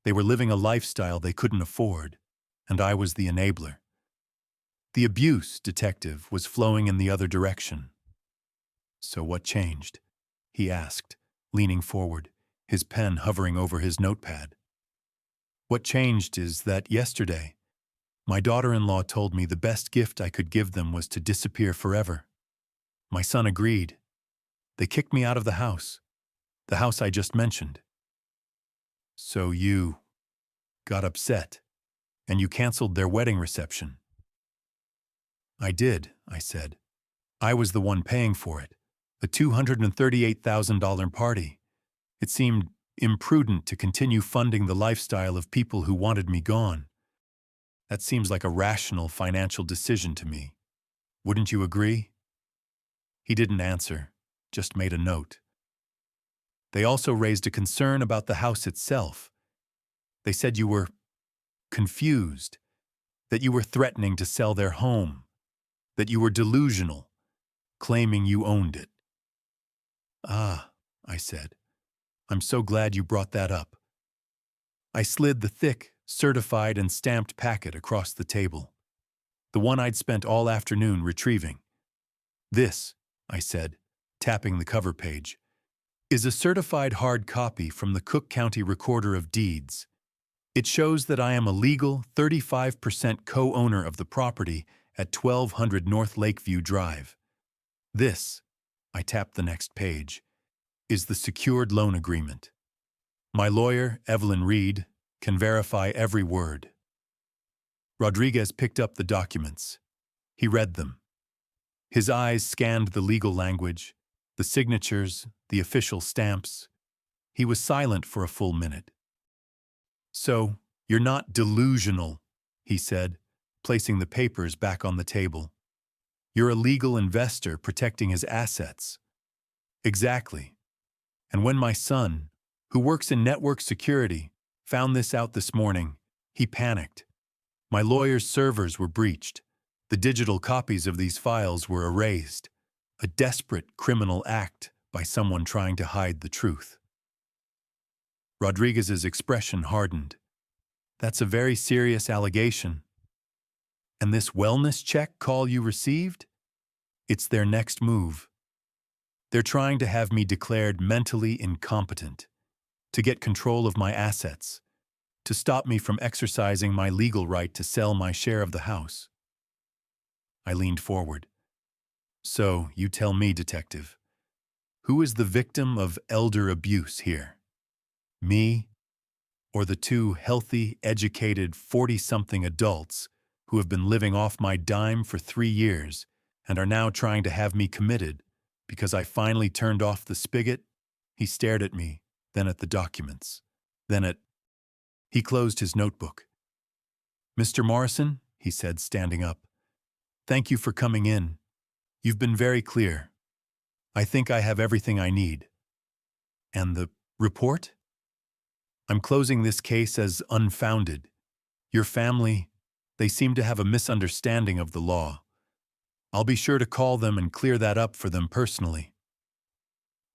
They were living a lifestyle they couldn't afford, and I was the enabler. The abuse, detective, was flowing in the other direction." "So what changed?" he asked, leaning forward, his pen hovering over his notepad. "What changed is that yesterday, my daughter-in-law told me the best gift I could give them was to disappear forever. My son agreed. They kicked me out of the house I just mentioned." "So you got upset, and you canceled their wedding reception?" "I did," I said. "I was the one paying for it, a $238,000 party. It seemed imprudent to continue funding the lifestyle of people who wanted me gone. That seems like a rational financial decision to me. Wouldn't you agree?" He didn't answer, just made a note. "They also raised a concern about the house itself. They said you were confused, that you were threatening to sell their home, that you were delusional, claiming you owned it." "Ah," I said, "I'm so glad you brought that up." I slid the thick, certified and stamped packet across the table, the one I'd spent all afternoon retrieving. "This," I said, tapping the cover page, "is a certified hard copy from the Cook County Recorder of Deeds. It shows that I am a legal 35% co-owner of the property at 1200 North Lakeview Drive. This," I tapped the next page, is the secured loan agreement. My lawyer, Evelyn Reed, can verify every word. Rodriguez picked up the documents. He read them. His eyes scanned the legal language, the signatures, the official stamps. He was silent for a full minute. So, you're not delusional, he said, placing the papers back on the table. You're a legal investor protecting his assets. Exactly. And when my son, who works in network security, found this out this morning, he panicked. My lawyer's servers were breached. The digital copies of these files were erased. A desperate criminal act by someone trying to hide the truth. Rodriguez's expression hardened. That's a very serious allegation. And this wellness check call you received? It's their next move. They're trying to have me declared mentally incompetent, to get control of my assets, to stop me from exercising my legal right to sell my share of the house. I leaned forward. So, you tell me, detective, who is the victim of elder abuse here? Me, or the two healthy, educated 40-something adults who have been living off my dime for 3 years and are now trying to have me committed because I finally turned off the spigot? He stared at me, then at the documents, then at... He closed his notebook. Mr. Morrison, he said, standing up, thank you for coming in. You've been very clear. I think I have everything I need. And the report? I'm closing this case as unfounded. Your family, they seem to have a misunderstanding of the law. I'll be sure to call them and clear that up for them personally.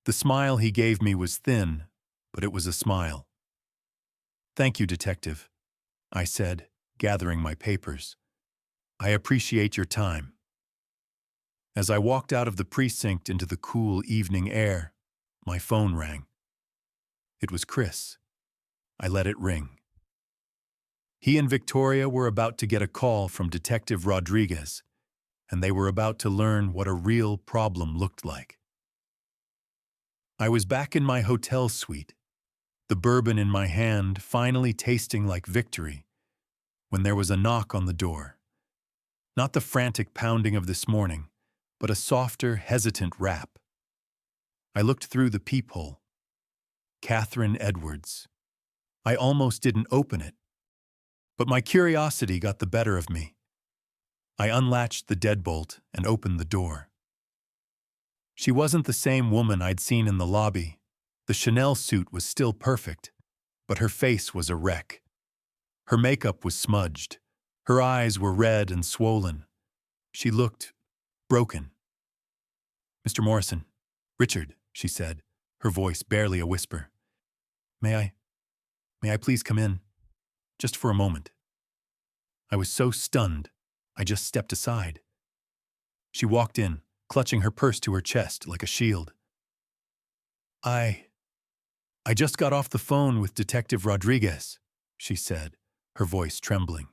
The smile he gave me was thin, but it was a smile. Thank you, detective, I said, gathering my papers. I appreciate your time. As I walked out of the precinct into the cool evening air, my phone rang. It was Chris. I let it ring. He and Victoria were about to get a call from Detective Rodriguez, and they were about to learn what a real problem looked like. I was back in my hotel suite, the bourbon in my hand finally tasting like victory, when there was a knock on the door. Not the frantic pounding of this morning, but a softer, hesitant rap. I looked through the peephole. Catherine Edwards. I almost didn't open it, but my curiosity got the better of me. I unlatched the deadbolt and opened the door. She wasn't the same woman I'd seen in the lobby. The Chanel suit was still perfect, but her face was a wreck. Her makeup was smudged. Her eyes were red and swollen. She looked broken. Mr. Morrison, Richard, she said, her voice barely a whisper. May I please come in? Just for a moment. I was so stunned, I just stepped aside. She walked in, clutching her purse to her chest like a shield. I just got off the phone with Detective Rodriguez, she said, her voice trembling.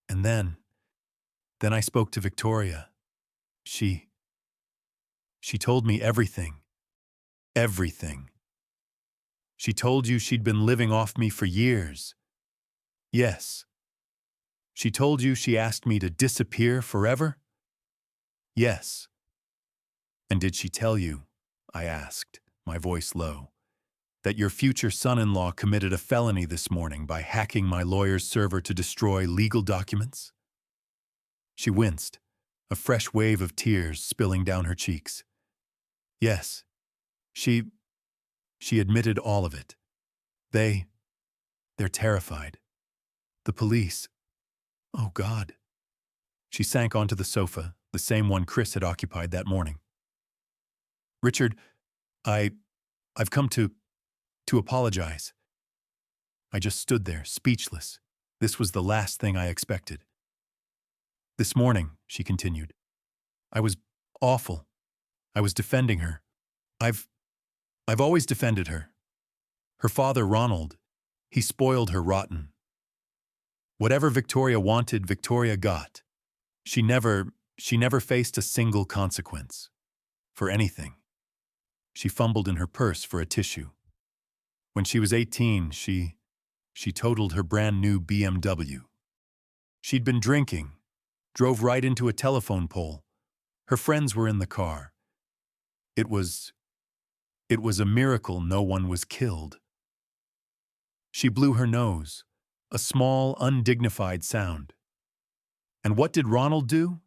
And then I spoke to Victoria. She told me everything. Everything. She told you she'd been living off me for years. Yes. She told you she asked me to disappear forever? Yes. And did she tell you, I asked, my voice low, that your future son-in-law committed a felony this morning by hacking my lawyer's server to destroy legal documents? She winced, a fresh wave of tears spilling down her cheeks. Yes. She admitted all of it. They're terrified. The police. Oh, God. She sank onto the sofa, the same one Chris had occupied that morning. Richard, I've come to apologize. I just stood there, speechless. This was the last thing I expected. This morning, she continued, I was awful. I was defending her. I've always defended her. Her father, Ronald, he spoiled her rotten. Whatever Victoria wanted, Victoria got. She never faced a single consequence. for anything. She fumbled in her purse for a tissue. When she was 18, she totaled her brand new BMW. She'd been drinking, drove right into a telephone pole. Her friends were in the car. It was a miracle no one was killed. She blew her nose, a small, undignified sound. And what did Ronald do?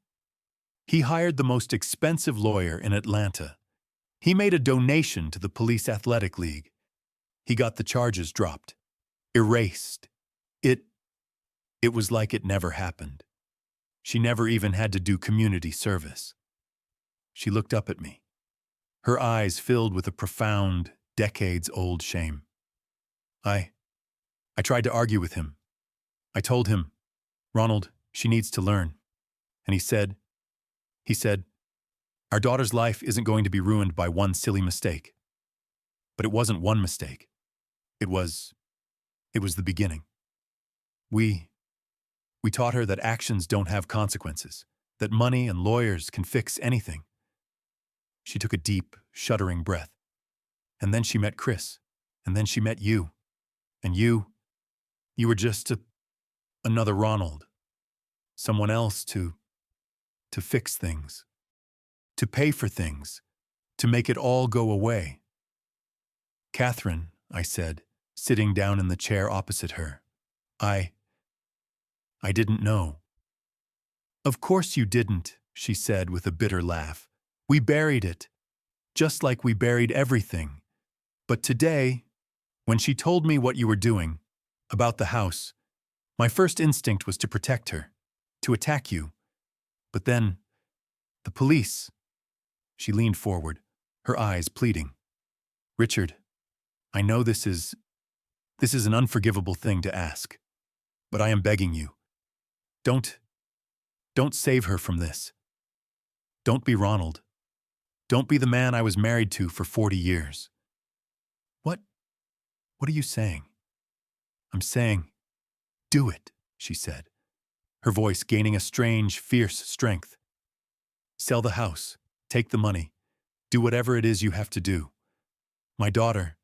He hired the most expensive lawyer in Atlanta. He made a donation to the Police Athletic League. He got the charges dropped, erased. It was like it never happened. She never even had to do community service. She looked up at me, her eyes filled with a profound, decades-old shame. I tried to argue with him. I told him, Ronald, she needs to learn. And he said, our daughter's life isn't going to be ruined by one silly mistake. But it wasn't one mistake. It was the beginning. We taught her that actions don't have consequences, that money and lawyers can fix anything. She took a deep, shuddering breath. And then she met Chris. And then she met you. And you were just another Ronald. Someone else to fix things. To pay for things. To make it all go away. Catherine, I said, sitting down in the chair opposite her. I didn't know. Of course you didn't, she said with a bitter laugh. We buried it, just like we buried everything. But today, when she told me what you were doing, about the house, my first instinct was to protect her, to attack you. But then, the police. She leaned forward, her eyes pleading. Richard, I know this is an unforgivable thing to ask, but I am begging you. Don't save her from this. Don't be Ronald. Don't be the man I was married to for 40 years. What are you saying? I'm saying, do it, she said, her voice gaining a strange, fierce strength. Sell the house, take the money, do whatever it is you have to do. My daughter,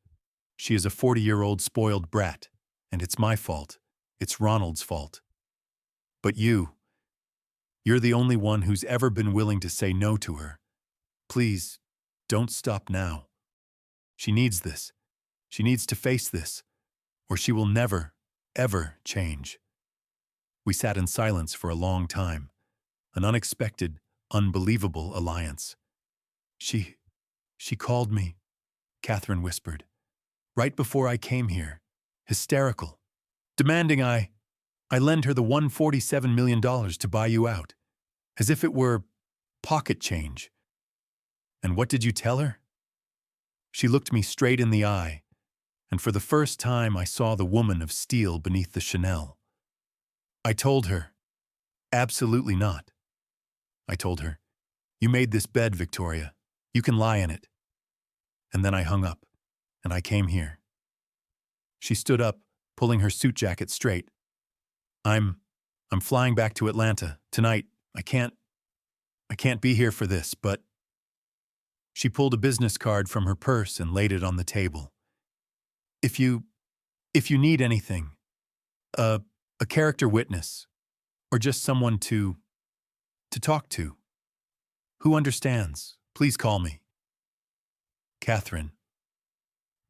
she is a 40-year-old spoiled brat, and it's my fault. It's Ronald's fault. But you're the only one who's ever been willing to say no to her. Please, don't stop now. She needs this. She needs to face this, or she will never, ever change. We sat in silence for a long time, an unexpected, unbelievable alliance. She called me, Catherine whispered, right before I came here, hysterical, demanding I lend her the $147 million to buy you out, as if it were pocket change. And what did you tell her? She looked me straight in the eye, and for the first time I saw the woman of steel beneath the Chanel. I told her, absolutely not. I told her, you made this bed, Victoria. You can lie in it. And then I hung up, and I came here. She stood up, pulling her suit jacket straight. I'm flying back to Atlanta tonight. I can't be here for this, but... She pulled a business card from her purse and laid it on the table. If you need anything, a character witness, or just someone to talk to, who understands, please call me. Catherine.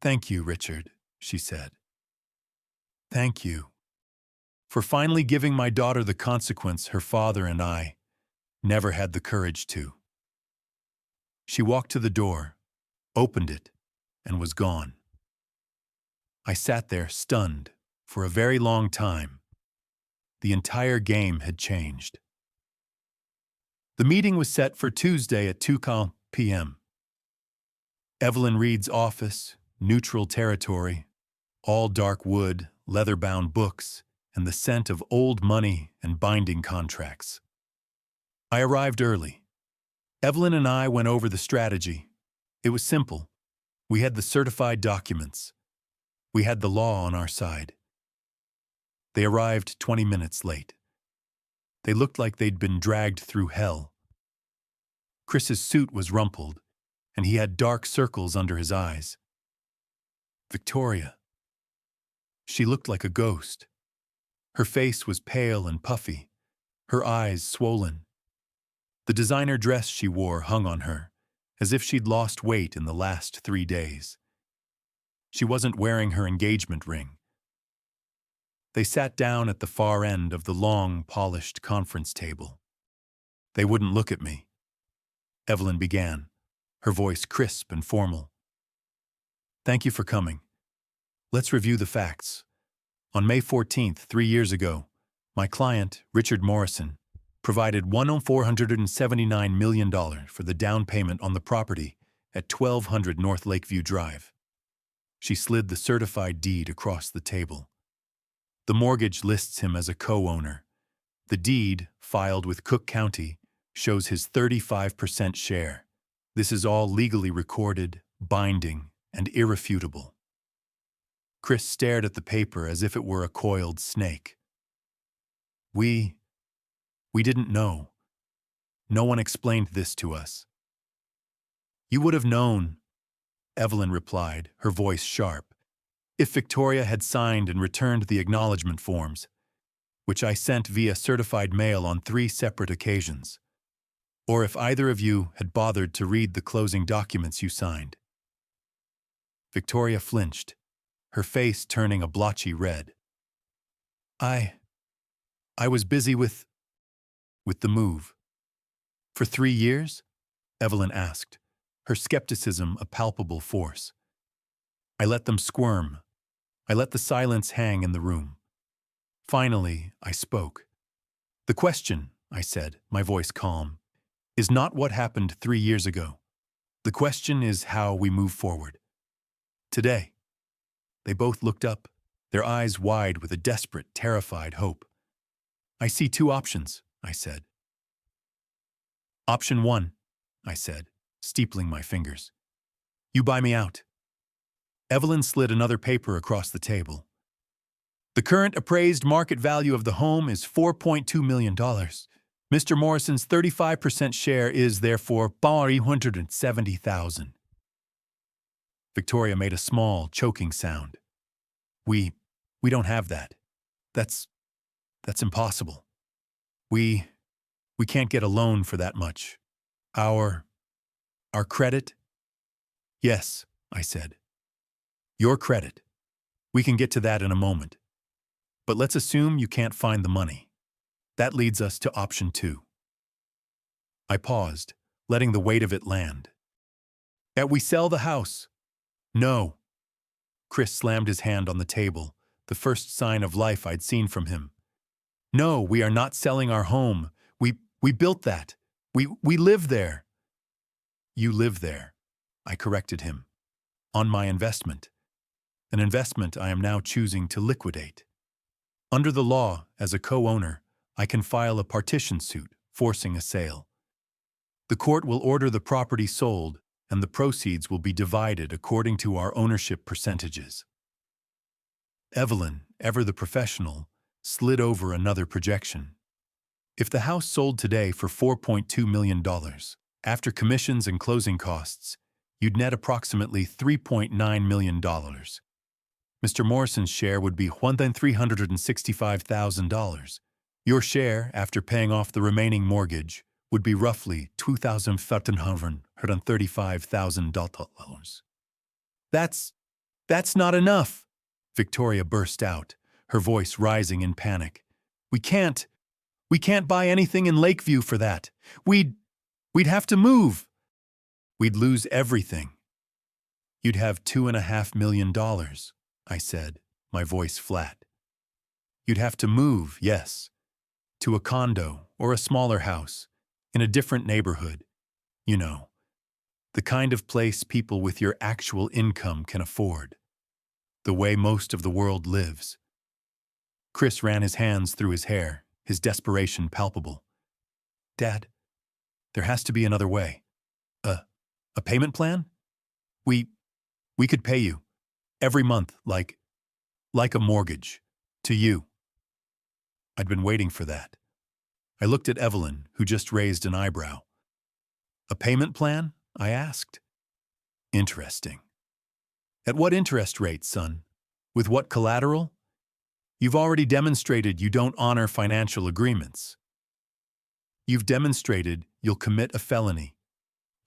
Thank you, Richard, she said. Thank you for finally giving my daughter the consequence her father and I never had the courage to. She walked to the door, opened it, and was gone. I sat there stunned for a very long time. The entire game had changed. The meeting was set for Tuesday at 2 p.m. Evelyn Reed's office, neutral territory, all dark wood, leather-bound books, and the scent of old money and binding contracts. I arrived early. Evelyn and I went over the strategy. It was simple. We had the certified documents. We had the law on our side. They arrived 20 minutes late. They looked like they'd been dragged through hell. Chris's suit was rumpled, and he had dark circles under his eyes. Victoria. She looked like a ghost. Her face was pale and puffy, her eyes swollen. The designer dress she wore hung on her, as if she'd lost weight in the last 3 days. She wasn't wearing her engagement ring. They sat down at the far end of the long, polished conference table. They wouldn't look at me. Evelyn began, her voice crisp and formal. Thank you for coming. Let's review the facts. On May 14th, 3 years ago, my client, Richard Morrison, provided $479 million for the down payment on the property at 1200 North Lakeview Drive. She slid the certified deed across the table. The mortgage lists him as a co-owner. The deed, filed with Cook County, shows his 35% share. This is all legally recorded, binding, and irrefutable. Chris stared at the paper as if it were a coiled snake. We didn't know. No one explained this to us. You would have known, Evelyn replied, her voice sharp, if Victoria had signed and returned the acknowledgement forms, which I sent via certified mail on 3 separate occasions, or if either of you had bothered to read the closing documents you signed. Victoria flinched, her face turning a blotchy red. I was busy with the move. For 3 years? Evelyn asked, her skepticism a palpable force. I let them squirm. I let the silence hang in the room. Finally, I spoke. The question, I said, my voice calm, is not what happened 3 years ago. The question is how we move forward. Today. They both looked up, their eyes wide with a desperate, terrified hope. I see 2 options, I said. Option 1, I said, steepling my fingers. You buy me out. Evelyn slid another paper across the table. The current appraised market value of the home is $4.2 million. Mr. Morrison's 35% share is, therefore, $870,000. Victoria made a small, choking sound. We don't have that. That's impossible. We can't get a loan for that much. Our credit? Yes, I said. Your credit. We can get to that in a moment. But let's assume you can't find the money. That leads us to option 2. I paused, letting the weight of it land. That we sell the house. No. Chris slammed his hand on the table, the first sign of life I'd seen from him. No, we are not selling our home. We built that. We live there. You live there, I corrected him. On my investment. An investment I am now choosing to liquidate. Under the law, as a co-owner, I can file a partition suit, forcing a sale. The court will order the property sold, and the proceeds will be divided according to our ownership percentages. Evelyn, ever the professional, slid over another projection. If the house sold today for $4.2 million, after commissions and closing costs, you'd net approximately $3.9 million. Mr. Morrison's share would be $1,365,000. Your share, after paying off the remaining mortgage, would be roughly $2,135,000. That's not enough, Victoria burst out, her voice rising in panic. We can't buy anything in Lakeview for that. We'd have to move. We'd lose everything. You'd have $2.5 million, I said, my voice flat. You'd have to move, yes, to a condo or a smaller house, in a different neighborhood. You know, the kind of place people with your actual income can afford. The way most of the world lives. Chris ran his hands through his hair, his desperation palpable. Dad, there has to be another way. A payment plan? We could pay you, every month, like a mortgage, to you. I'd been waiting for that. I looked at Evelyn, who just raised an eyebrow. A payment plan? I asked. Interesting. At what interest rate, son? With what collateral? You've already demonstrated you don't honor financial agreements. You've demonstrated you'll commit a felony.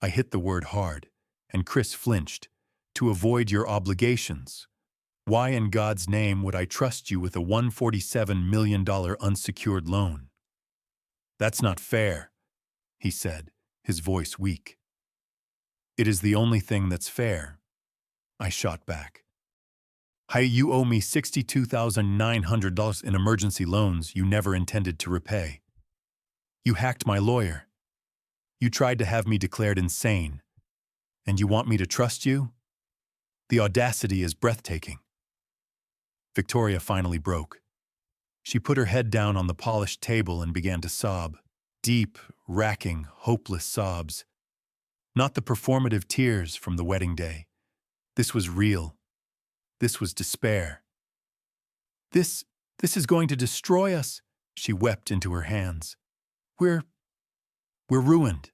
I hit the word hard, and Chris flinched. To avoid your obligations. Why in God's name would I trust you with a $147 million unsecured loan? That's not fair, he said, his voice weak. It is the only thing that's fair, I shot back. Hey, you owe me $62,900 in emergency loans you never intended to repay. You hacked my lawyer. You tried to have me declared insane. And you want me to trust you? The audacity is breathtaking. Victoria finally broke. She put her head down on the polished table and began to sob. Deep, racking, hopeless sobs. Not the performative tears from the wedding day. This was real. This was despair. This is going to destroy us, she wept into her hands. We're ruined.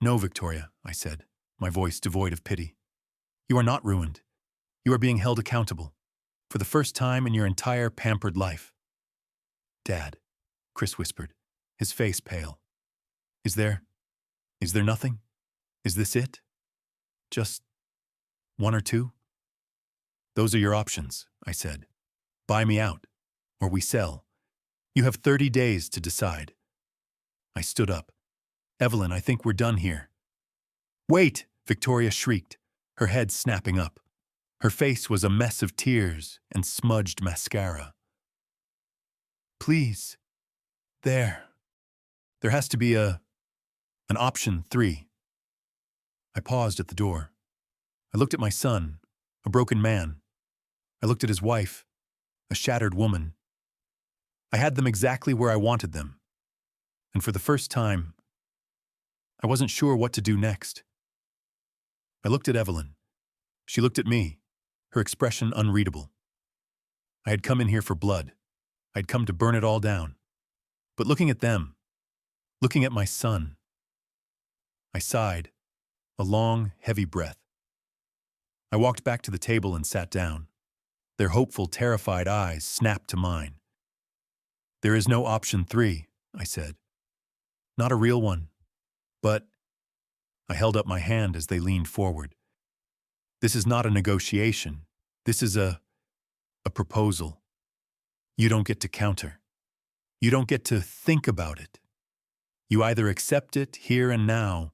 No, Victoria, I said, my voice devoid of pity. You are not ruined. You are being held accountable. For the first time in your entire pampered life. Dad, Chris whispered, his face pale. Is there nothing? Is this it? Just one or two? Those are your options, I said. Buy me out, or we sell. You have 30 days to decide. I stood up. Evelyn, I think we're done here. Wait, Victoria shrieked, her head snapping up. Her face was a mess of tears and smudged mascara. Please. There has to be an option 3. I paused at the door. I looked at my son, a broken man. I looked at his wife, a shattered woman. I had them exactly where I wanted them. And for the first time, I wasn't sure what to do next. I looked at Evelyn. She looked at me, her expression unreadable. I had come in here for blood. I'd come to burn it all down. But looking at them, looking at my son, I sighed, a long, heavy breath. I walked back to the table and sat down. Their hopeful, terrified eyes snapped to mine. There is no option 3, I said. Not a real one. But I held up my hand as they leaned forward. This is not a negotiation. This is a proposal. You don't get to counter. You don't get to think about it. You either accept it here and now,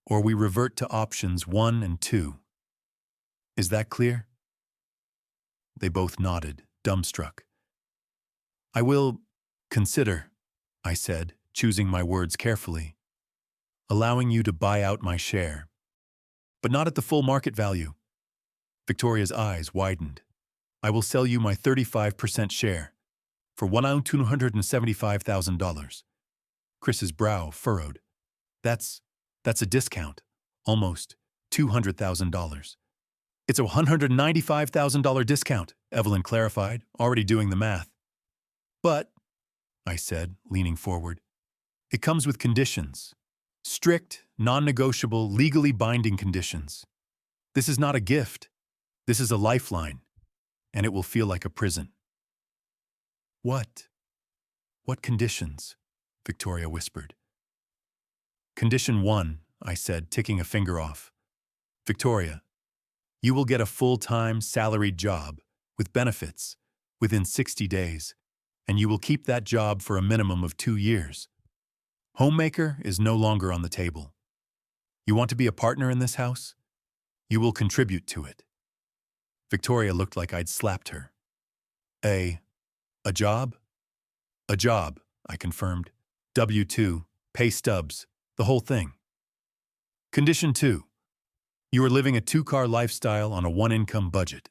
or we revert to options 1 and 2. Is that clear? They both nodded, dumbstruck. I will consider, I said, choosing my words carefully, allowing you to buy out my share. But not at the full market value. Victoria's eyes widened. I will sell you my 35% share for $1,275,000. Chris's brow furrowed. That's a discount, almost $200,000. It's a $195,000 discount, Evelyn clarified, already doing the math. But, I said, leaning forward, it comes with conditions. Strict, non-negotiable, legally binding conditions. This is not a gift. This is a lifeline, and it will feel like a prison. What? What conditions? Victoria whispered. Condition 1, I said, ticking a finger off. Victoria, you will get a full-time, salaried job with benefits within 60 days, and you will keep that job for a minimum of 2 years. Homemaker is no longer on the table. You want to be a partner in this house? You will contribute to it. Victoria looked like I'd slapped her. A job? A job, I confirmed. W-2, pay stubs, the whole thing. Condition 2. You are living a 2-car lifestyle on a 1-income budget.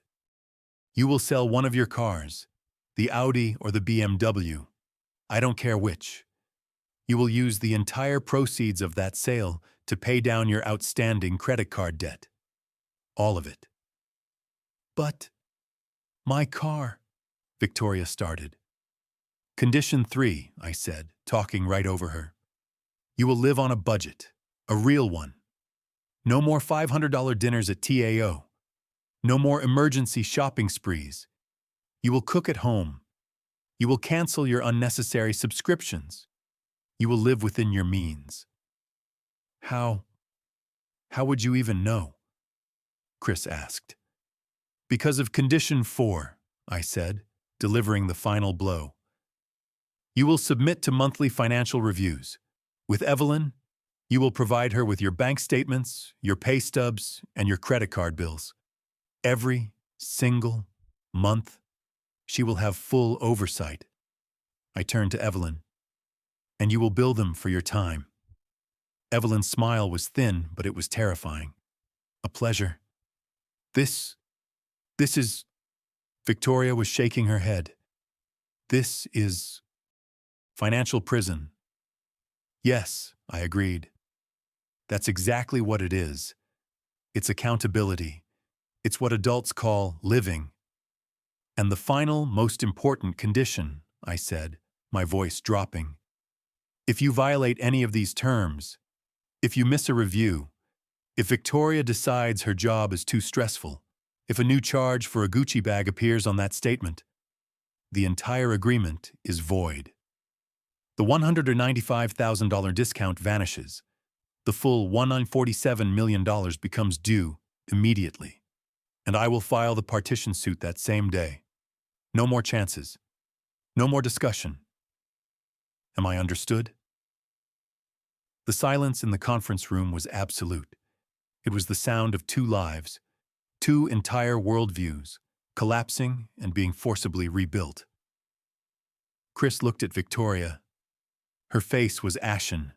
You will sell one of your cars, the Audi or the BMW. I don't care which. You will use the entire proceeds of that sale to pay down your outstanding credit card debt. All of it. But my car, Victoria started. Condition 3, I said, talking right over her. You will live on a budget, a real one. No more $500 dinners at TAO. No more emergency shopping sprees. You will cook at home. You will cancel your unnecessary subscriptions. You will live within your means. How would you even know? Chris asked. Because of Condition 4, I said, delivering the final blow. You will submit to monthly financial reviews. With Evelyn, you will provide her with your bank statements, your pay stubs, and your credit card bills. Every single month, she will have full oversight. I turned to Evelyn. And you will bill them for your time. Evelyn's smile was thin, but it was terrifying. A pleasure. This is... Victoria was shaking her head. This is... financial prison. Yes, I agreed. That's exactly what it is. It's accountability. It's what adults call living. And the final, most important condition, I said, my voice dropping. If you violate any of these terms, if you miss a review, if Victoria decides her job is too stressful, if a new charge for a Gucci bag appears on that statement, the entire agreement is void. The $195,000 discount vanishes. The full $147 million becomes due immediately. And I will file the partition suit that same day. No more chances. No more discussion. Am I understood? The silence in the conference room was absolute. It was the sound of two lives, two entire worldviews, collapsing and being forcibly rebuilt. Chris looked at Victoria. Her face was ashen.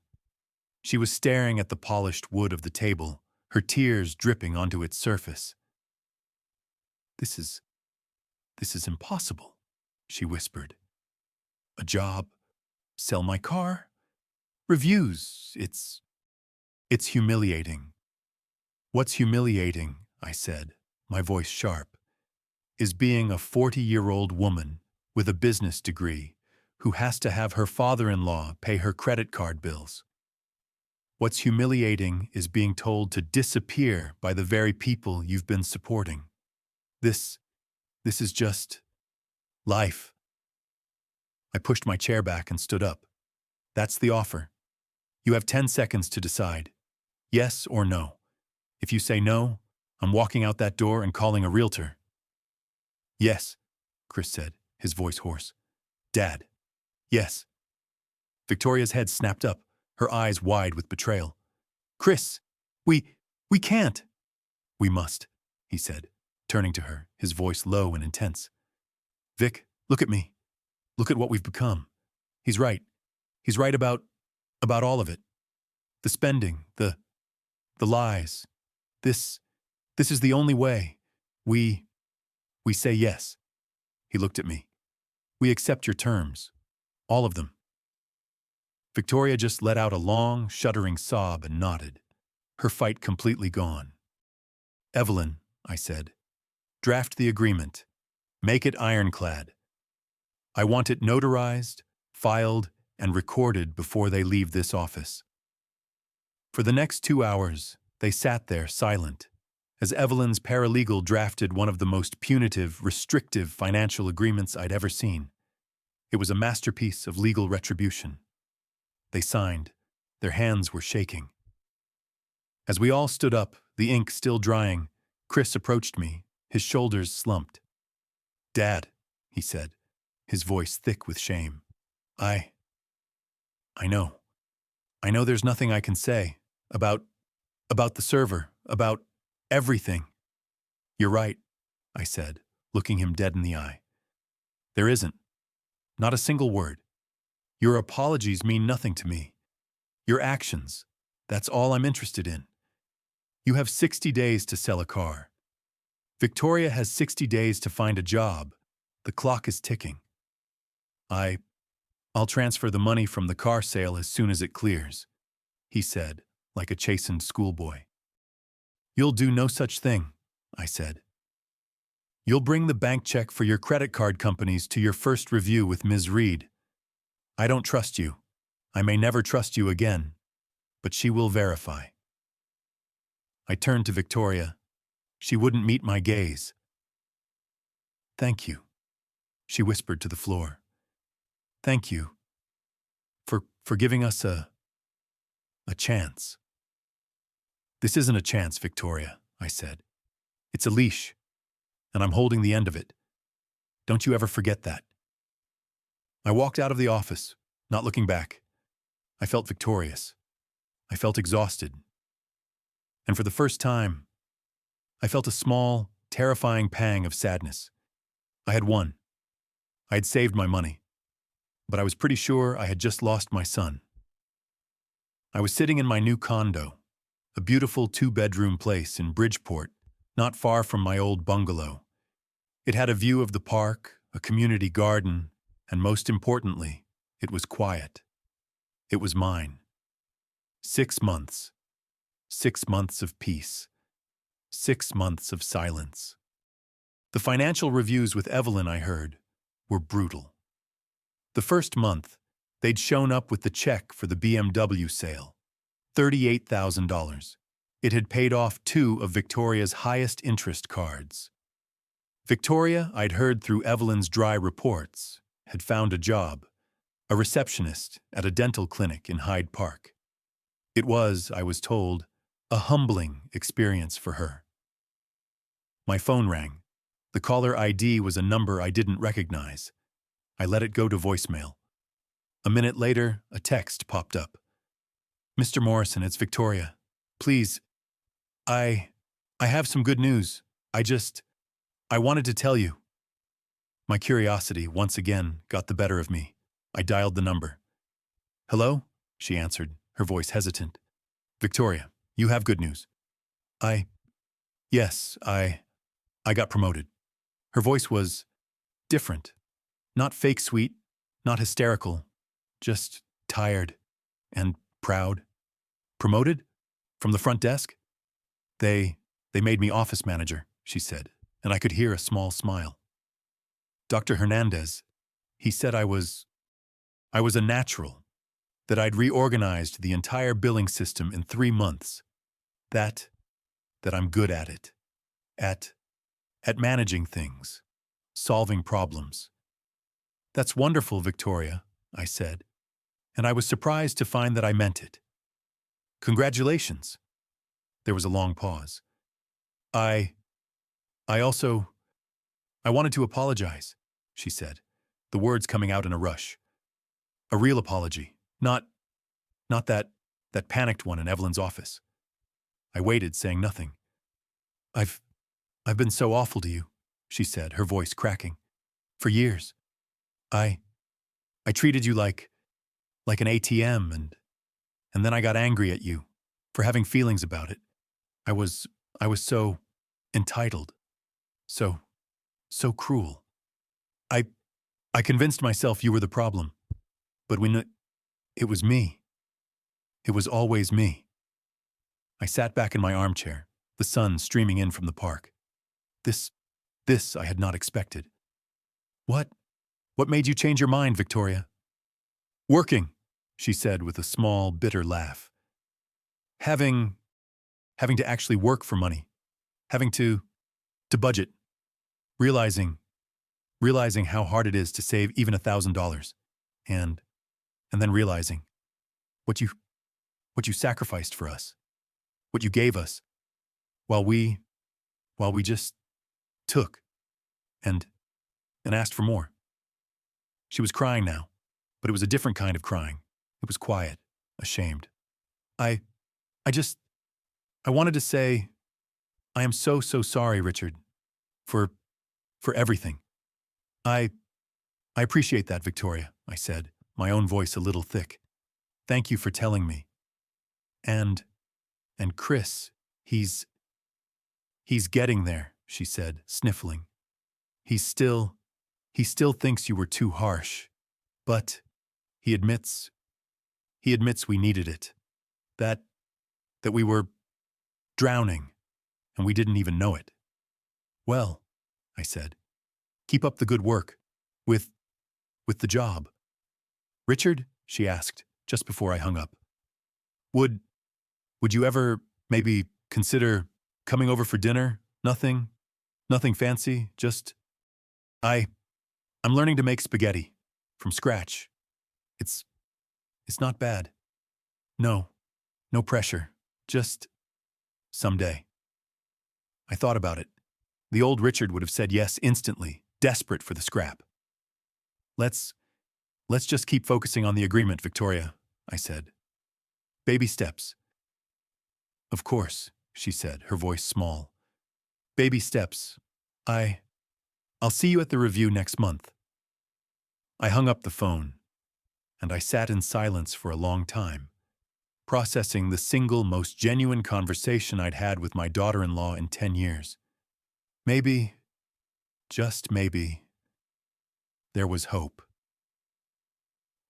She was staring at the polished wood of the table, her tears dripping onto its surface. This is impossible, she whispered. A job, sell my car, reviews, it's humiliating. What's humiliating, I said, my voice sharp, is being a 40-year-old woman with a business degree who has to have her father-in-law pay her credit card bills. What's humiliating is being told to disappear by the very people you've been supporting. This is just life. I pushed my chair back and stood up. That's the offer. You have 10 seconds to decide. Yes or no. If you say no, I'm walking out that door and calling a realtor. Yes, Chris said, his voice hoarse. Dad. Yes. Victoria's head snapped up, her eyes wide with betrayal. Chris, we can't. We must, he said, turning to her, his voice low and intense. Vic, look at me. Look at what we've become. He's right. He's right about all of it. The spending, the lies. This is the only way. We say yes. He looked at me. We accept your terms. All of them. Victoria just let out a long, shuddering sob and nodded, her fight completely gone. Evelyn, I said, draft the agreement. Make it ironclad. I want it notarized, filed, and recorded before they leave this office. For the next 2 hours, they sat there silent, as Evelyn's paralegal drafted one of the most punitive, restrictive financial agreements I'd ever seen. It was a masterpiece of legal retribution. They signed. Their hands were shaking. As we all stood up, the ink still drying, Chris approached me, his shoulders slumped. Dad, he said, his voice thick with shame. I know. I know there's nothing I can say about the server, about everything. You're right, I said, looking him dead in the eye. There isn't. Not a single word. Your apologies mean nothing to me. Your actions, that's all I'm interested in. You have 60 days to sell a car. Victoria has 60 days to find a job. The clock is ticking. I'll transfer the money from the car sale as soon as it clears, he said, like a chastened schoolboy. You'll do no such thing, I said. You'll bring the bank check for your credit card companies to your first review with Ms. Reed. I don't trust you. I may never trust you again, but she will verify. I turned to Victoria. She wouldn't meet my gaze. "Thank you," she whispered to the floor. "Thank you for giving us a chance." "This isn't a chance, Victoria," I said. "It's a leash, and I'm holding the end of it. Don't you ever forget that." I walked out of the office, not looking back. I felt victorious. I felt exhausted. And for the first time, I felt a small, terrifying pang of sadness. I had won. I had saved my money. But I was pretty sure I had just lost my son. I was sitting in my new condo, a beautiful 2-bedroom place in Bridgeport, not far from my old bungalow. It had a view of the park, a community garden, and most importantly, it was quiet. It was mine. 6 months. 6 months of peace. 6 months of silence. The financial reviews with Evelyn, I heard, were brutal. The first month, they'd shown up with the check for the BMW sale, $38,000. It had paid off 2 of Victoria's highest interest cards. Victoria, I'd heard through Evelyn's dry reports, had found a job, a receptionist at a dental clinic in Hyde Park. It was, I was told, a humbling experience for her. My phone rang. The caller ID was a number I didn't recognize. I let it go to voicemail. A minute later, a text popped up. "Mr. Morrison, it's Victoria. Please, I have some good news. I wanted to tell you." My curiosity, once again, got the better of me. I dialed the number. "Hello?" she answered, her voice hesitant. "Victoria, you have good news." Yes, I got promoted." Her voice was different. Not fake sweet, not hysterical, just tired and proud. "Promoted? From the front desk?" They made me office manager," she said, and I could hear a small smile. "Dr. Hernandez, he said I was a natural, that I'd reorganized the entire billing system in 3 months, that I'm good at it, at managing things, solving problems." "That's wonderful, Victoria," I said, and I was surprised to find that I meant it. "Congratulations." There was a long pause. I wanted to apologize," she said, the words coming out in a rush. "A real apology, not that panicked one in Evelyn's office." I waited, saying nothing. I've been so awful to you," she said, her voice cracking. "For years. I treated you like an ATM, and then I got angry at you for having feelings about it. I was so entitled, so cruel. I convinced myself you were the problem, but when it was me, it was always me." I sat back in my armchair, the sun streaming in from the park. This I had not expected. What made you change your mind, Victoria?" "Working," she said with a small, bitter laugh. Having to actually work for money. Having to budget. Realizing how hard it is to save even $1,000. And then realizing what you sacrificed for us. What you gave us. While we just took and asked for more." She was crying now, but it was a different kind of crying. It was quiet, ashamed. I wanted to say, I am so sorry, Richard, for everything. I appreciate that, Victoria," I said, my own voice a little thick. "Thank you for telling me. And Chris, he's getting there," she said, sniffling. He still thinks you were too harsh, but he admits we needed it. That we were drowning, and we didn't even know it." "Well," I said, "keep up the good work. With the job." "Richard," she asked, just before I hung up, Would you ever maybe consider coming over for dinner. Nothing fancy, just I I'm learning to make spaghetti from scratch. It's it's not bad. No, no pressure. Just someday. I thought about it. The old Richard would have said yes instantly, desperate for the scrap. Let's let's just keep focusing on the agreement, Victoria, I said. Baby steps. Of course, she said, her voice small. Baby steps. I'll see you at the review next month. I hung up the phone, and I sat in silence for a long time, processing the single most genuine conversation I'd had with my daughter-in-law in 10 years. Maybe, just maybe, there was hope.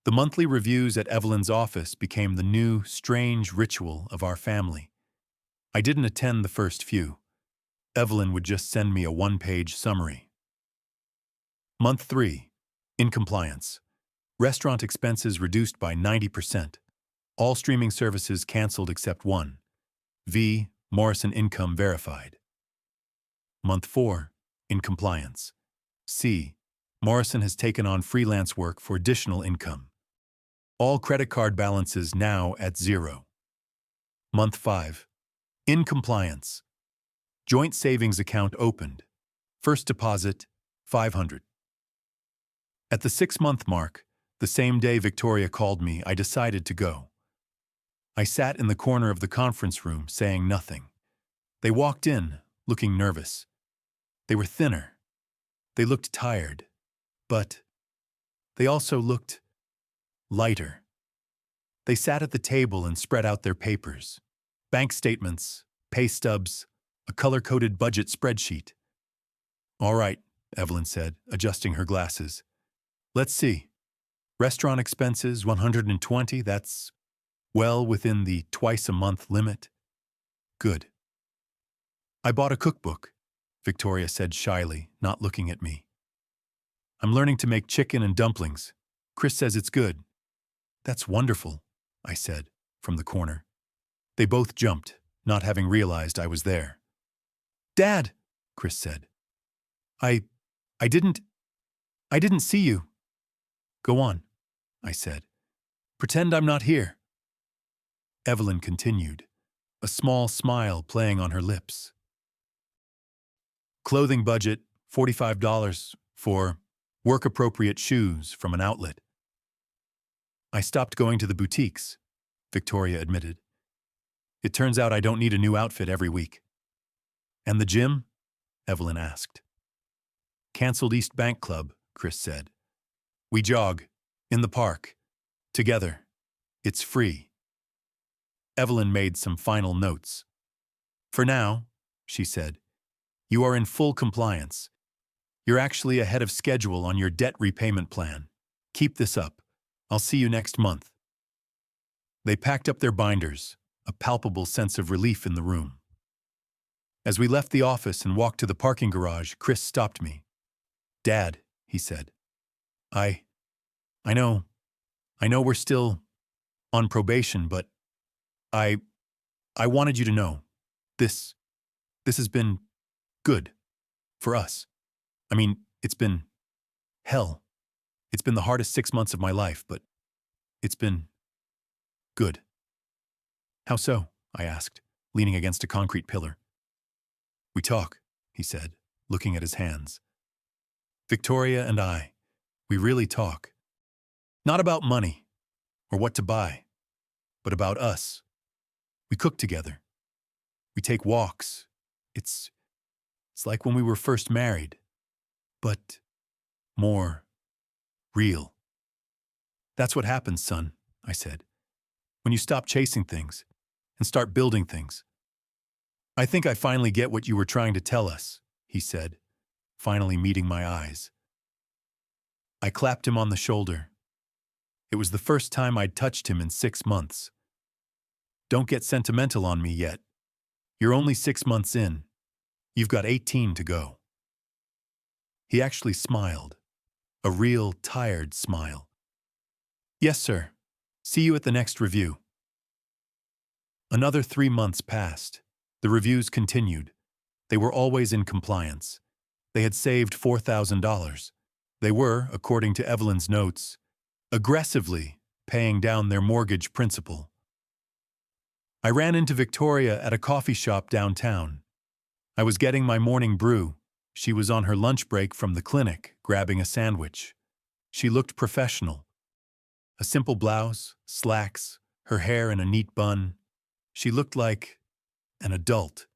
The monthly reviews at Evelyn's office became the new, strange ritual of our family. I didn't attend the first few. Evelyn would just send me a one-page summary. Month 3. In compliance. Restaurant expenses reduced by 90%. All streaming services canceled except one. V. Morrison income verified. Month 4. In compliance. C. Morrison has taken on freelance work for additional income. All credit card balances now at 0. Month 5. In compliance. Joint savings account opened. First deposit, $500. At the 6-month mark, the same day Victoria called me, I decided to go. I sat in the corner of the conference room, saying nothing. They walked in, looking nervous. They were thinner. They looked tired. But they also looked lighter. They sat at the table and spread out their papers. Bank statements, pay stubs, a color-coded budget spreadsheet. All right, Evelyn said, adjusting her glasses. Let's see. Restaurant expenses, $120, that's well within the twice-a-month limit. Good. I bought a cookbook, Victoria said shyly, not looking at me. I'm learning to make chicken and dumplings. Chris says it's good. That's wonderful, I said, from the corner. They both jumped, not having realized I was there. Dad, Chris said. I didn't see you. Go on, I said. Pretend I'm not here. Evelyn continued, a small smile playing on her lips. Clothing budget, $45 for work-appropriate shoes from an outlet. I stopped going to the boutiques, Victoria admitted. It turns out I don't need a new outfit every week. And the gym? Evelyn asked. Cancelled East Bank Club, Chris said. We jog, in the park, together. It's free. Evelyn made some final notes. For now, she said, you are in full compliance. You're actually ahead of schedule on your debt repayment plan. Keep this up. I'll see you next month. They packed up their binders, a palpable sense of relief in the room. As we left the office and walked to the parking garage, Chris stopped me. Dad, he said. I know we're still on probation, but I wanted you to know, this has been good for us. I mean, it's been hell. It's been the hardest 6 months of my life, but it's been good. How so? I asked, leaning against a concrete pillar. We talk, he said, looking at his hands. Victoria and I, we really talk. Not about money or what to buy, but about us. We cook together. We take walks. It's like when we were first married, but more real. That's what happens, son, I said, when you stop chasing things and start building things. I think I finally get what you were trying to tell us, he said, finally meeting my eyes. I clapped him on the shoulder. It was the first time I'd touched him in 6 months. Don't get sentimental on me yet. You're only 6 months in. You've got 18 to go. He actually smiled, a real tired smile. Yes, sir. See you at the next review. Another 3 months passed, The reviews continued. They were always in compliance. They had saved $4,000. They were, according to Evelyn's notes, aggressively paying down their mortgage principal. I ran into Victoria at a coffee shop downtown. I was getting my morning brew. She was on her lunch break from the clinic, grabbing a sandwich. She looked professional. A simple blouse, slacks, her hair in a neat bun. She looked like an adult.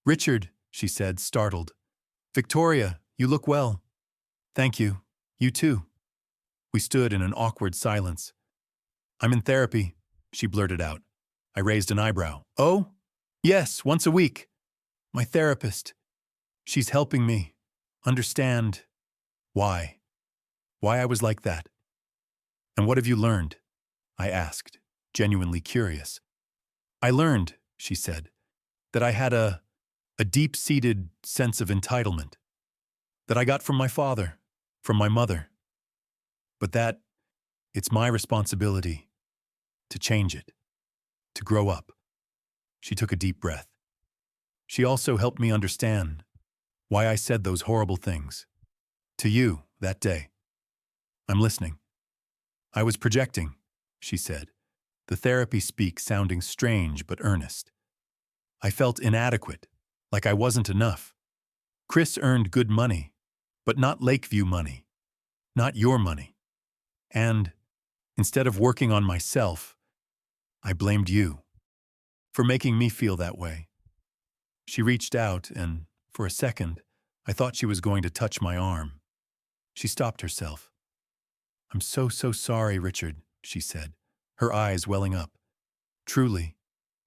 "Richard," she said, startled. "Victoria, you look well." "Thank you. You too." We stood in an awkward silence. "I'm in therapy," she blurted out. I raised an eyebrow. "Oh? Yes, once a week. My therapist. She's helping me understand why I was like that." "And what have you learned?" I asked, genuinely curious. "I learned," she said, "that I had a deep-seated sense of entitlement that I got from my father, from my mother, but that it's my responsibility to change it, to grow up." She took a deep breath. "She also helped me understand why I said those horrible things to you that day." "I'm listening." "I was projecting," she said, the therapy speak sounding strange but earnest. "I felt inadequate, like I wasn't enough. Chris earned good money, but not Lakeview money, not your money. And instead of working on myself, I blamed you for making me feel that way." She reached out, and for a second, I thought she was going to touch my arm. She stopped herself. "I'm so sorry, Richard," she said, her eyes welling up. "Truly,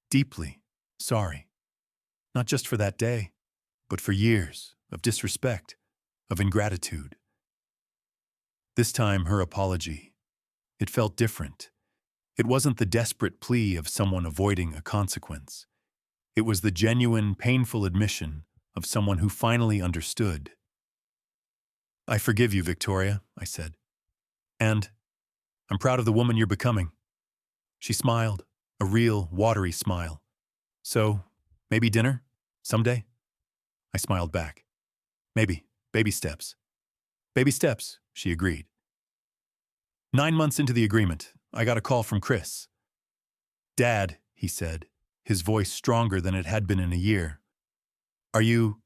deeply sorry. Not just for that day, but for years of disrespect, of ingratitude." This time, her apology, it felt different. It wasn't the desperate plea of someone avoiding a consequence. It was the genuine, painful admission of someone who finally understood. "I forgive you, Victoria," I said. "And I'm proud of the woman you're becoming." She smiled, a real, watery smile. "So, maybe dinner? Someday?" I smiled back. "Maybe. Baby steps." "Baby steps," she agreed. 9 months into the agreement, I got a call from Chris. "Dad," he said, his voice stronger than it had been in a year. Are you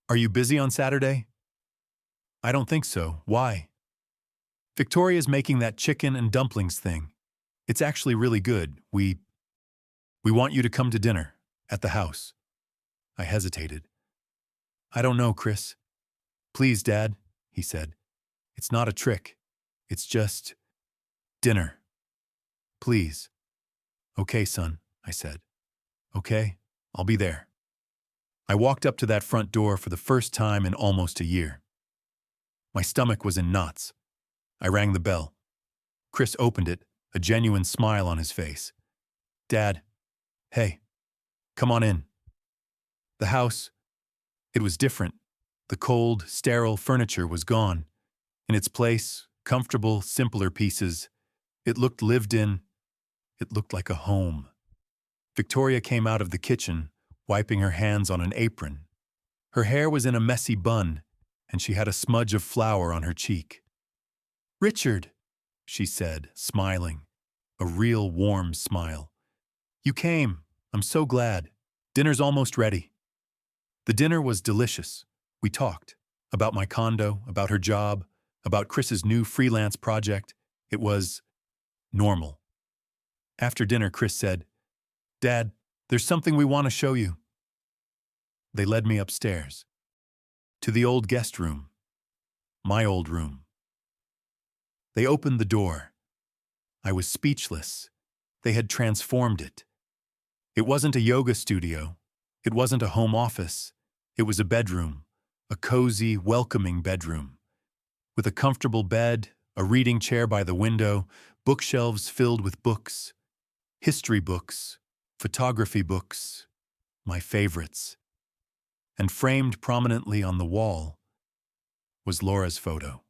busy on Saturday?" "I don't think so. Why?" "Victoria's making that chicken and dumplings thing. It's actually really good. We want you to come to dinner, at the house." I hesitated. "I don't know, Chris." "Please, Dad," he said. "It's not a trick. It's just dinner. Please." "Okay, son," I said. "Okay, I'll be there." I walked up to that front door for the first time in almost a year. My stomach was in knots. I rang the bell. Chris opened it, a genuine smile on his face. "Dad, hey, come on in." The house, it was different. The cold, sterile furniture was gone. In its place, comfortable, simpler pieces. It looked lived in. It looked like a home. Victoria came out of the kitchen, wiping her hands on an apron. Her hair was in a messy bun, and she had a smudge of flour on her cheek. "Richard," she said, smiling, a real warm smile. "You came. I'm so glad. Dinner's almost ready." The dinner was delicious. We talked about my condo, about her job, about Chris's new freelance project. It was normal. After dinner, Chris said, "Dad, there's something we want to show you." They led me upstairs, to the old guest room, my old room. They opened the door. I was speechless. They had transformed it. It wasn't a yoga studio. It wasn't a home office. It was a bedroom, a cozy, welcoming bedroom, with a comfortable bed, a reading chair by the window, bookshelves filled with books, history books, photography books, my favorites. And framed prominently on the wall was Laura's photo.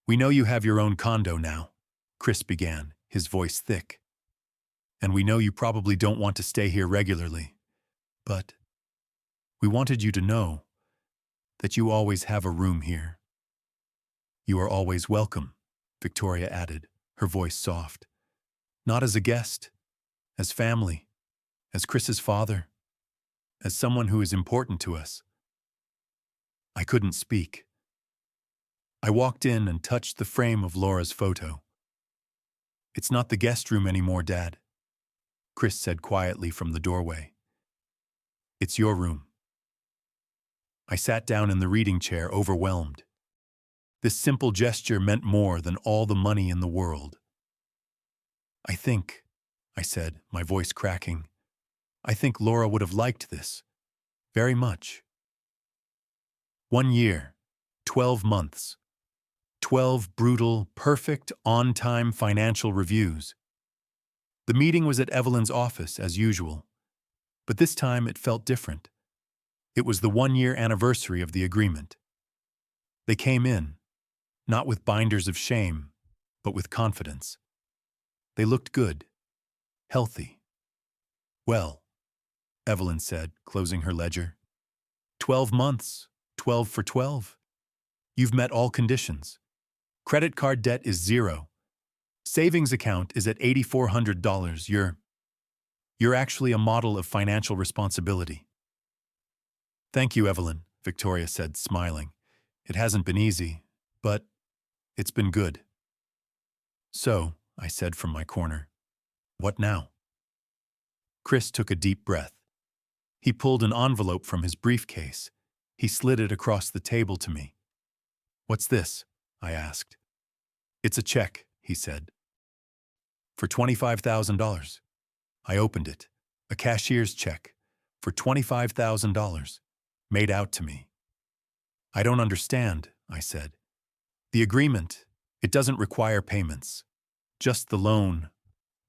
"We know you have your own condo now," Chris began, his voice thick. "And we know you probably don't want to stay here regularly. But we wanted you to know that you always have a room here. You are always welcome, Victoria added, her voice soft. Not as a guest, as family, as Chris's father, as someone who is important to us. I couldn't speak. I walked in and touched the frame of Laura's photo. It's not the guest room anymore, Dad, Chris said quietly from the doorway. It's your room. I sat down in the reading chair, overwhelmed. This simple gesture meant more than all the money in the world. I said, my voice cracking, I think Laura would have liked this. Very much. 1 year, 12 months, 12 brutal, perfect, on-time financial reviews. The meeting was at Evelyn's office, as usual, but this time it felt different. It was the 1-year anniversary of the agreement. They came in, not with binders of shame, but with confidence. They looked good, healthy. Well, Evelyn said, closing her ledger. 12 months, 12 for 12. You've met all conditions. Credit card debt is 0. Savings account is at $8,400. You're actually a model of financial responsibility. Thank you, Evelyn, Victoria said, smiling. It hasn't been easy, but it's been good. So, I said from my corner, what now? Chris took a deep breath. He pulled an envelope from his briefcase. He slid it across the table to me. What's this? I asked. It's a check, he said. For $25,000. I opened it. A cashier's check for $25,000, made out to me. I don't understand, I said. The agreement, it doesn't require payments. Just the loan,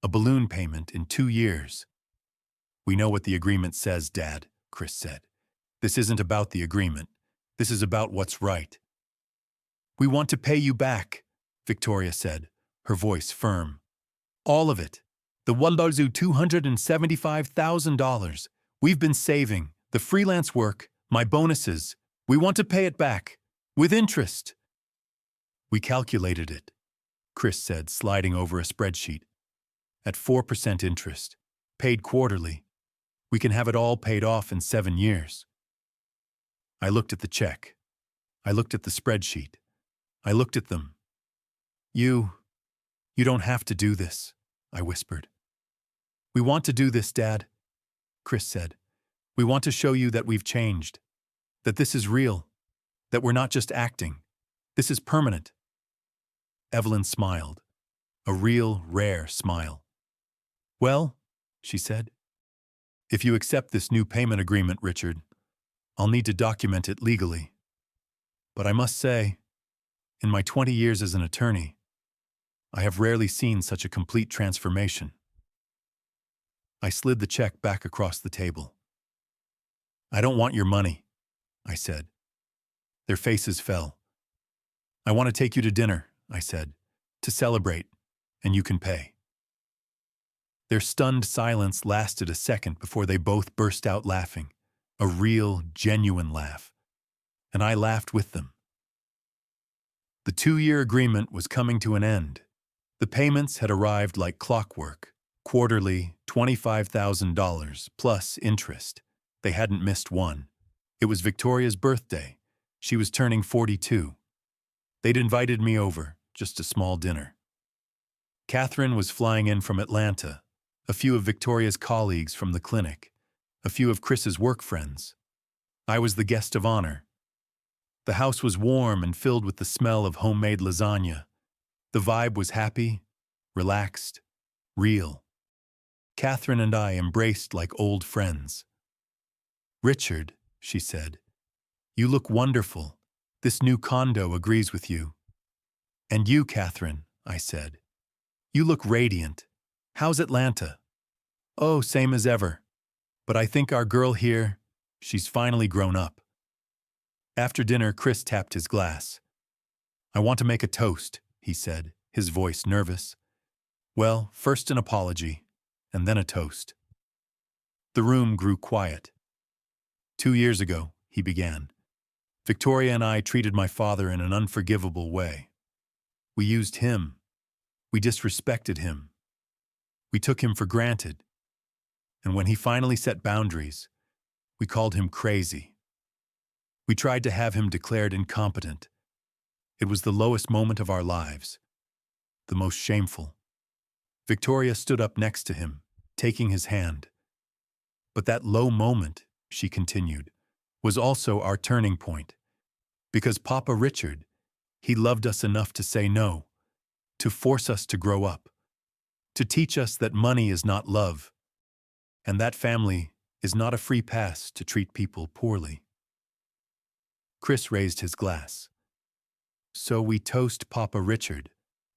a balloon payment in 2 years. We know what the agreement says, Dad, Chris said. This isn't about the agreement. This is about what's right. We want to pay you back, Victoria said, her voice firm. All of it. The $275,000. We've been saving. The freelance work, my bonuses. We want to pay it back. With interest. We calculated it, Chris said, sliding over a spreadsheet. At 4% interest. Paid quarterly. We can have it all paid off in 7 years. I looked at the check. I looked at the spreadsheet. I looked at them. You don't have to do this, I whispered. We want to do this, Dad, Chris said. We want to show you that we've changed, that this is real, that we're not just acting. This is permanent. Evelyn smiled, a real, rare smile. Well, she said, if you accept this new payment agreement, Richard, I'll need to document it legally. But I must say, in my 20 years as an attorney, I have rarely seen such a complete transformation. I slid the check back across the table. I don't want your money, I said. Their faces fell. I want to take you to dinner, I said, to celebrate, and you can pay. Their stunned silence lasted a second before they both burst out laughing, a real, genuine laugh, and I laughed with them. The 2-year agreement was coming to an end. The payments had arrived like clockwork, quarterly, $25,000 plus interest. They hadn't missed one. It was Victoria's birthday. She was turning 42. They'd invited me over, just a small dinner. Catherine was flying in from Atlanta, a few of Victoria's colleagues from the clinic, a few of Chris's work friends. I was the guest of honor. The house was warm and filled with the smell of homemade lasagna. The vibe was happy, relaxed, real. Catherine and I embraced like old friends. Richard, she said, you look wonderful. This new condo agrees with you. And you, Catherine, I said. You look radiant. How's Atlanta? Oh, same as ever. But I think our girl here, she's finally grown up. After dinner, Chris tapped his glass. I want to make a toast, he said, his voice nervous. Well, first an apology, and then a toast. The room grew quiet. 2 years ago, he began, Victoria and I treated my father in an unforgivable way. We used him. We disrespected him. We took him for granted. And when he finally set boundaries, we called him crazy. We tried to have him declared incompetent. It was the lowest moment of our lives, the most shameful. Victoria stood up next to him, taking his hand. But that low moment, she continued, was also our turning point. Because Papa Richard, he loved us enough to say no, to force us to grow up, to teach us that money is not love, and that family is not a free pass to treat people poorly. Chris raised his glass. So we toast Papa Richard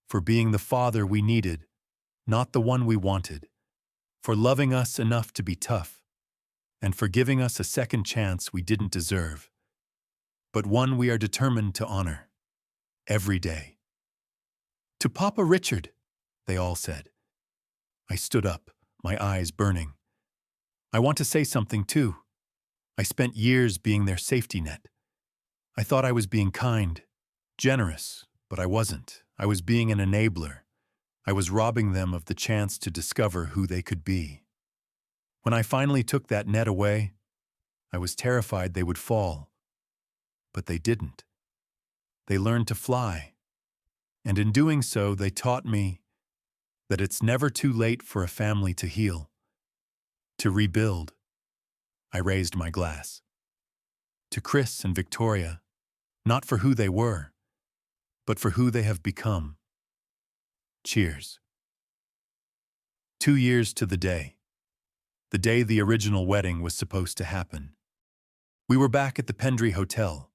for being the father we needed, not the one we wanted, for loving us enough to be tough, and for giving us a second chance we didn't deserve, but one we are determined to honor, every day. To Papa Richard, they all said. I stood up, my eyes burning. I want to say something too. I spent years being their safety net. I thought I was being kind, generous, but I wasn't. I was being an enabler. I was robbing them of the chance to discover who they could be. When I finally took that net away, I was terrified they would fall. But they didn't. They learned to fly. And in doing so, they taught me that it's never too late for a family to heal, to rebuild. I raised my glass. To Chris and Victoria, not for who they were, but for who they have become. Cheers. 2 years to the day the original wedding was supposed to happen. We were back at the Pendry Hotel,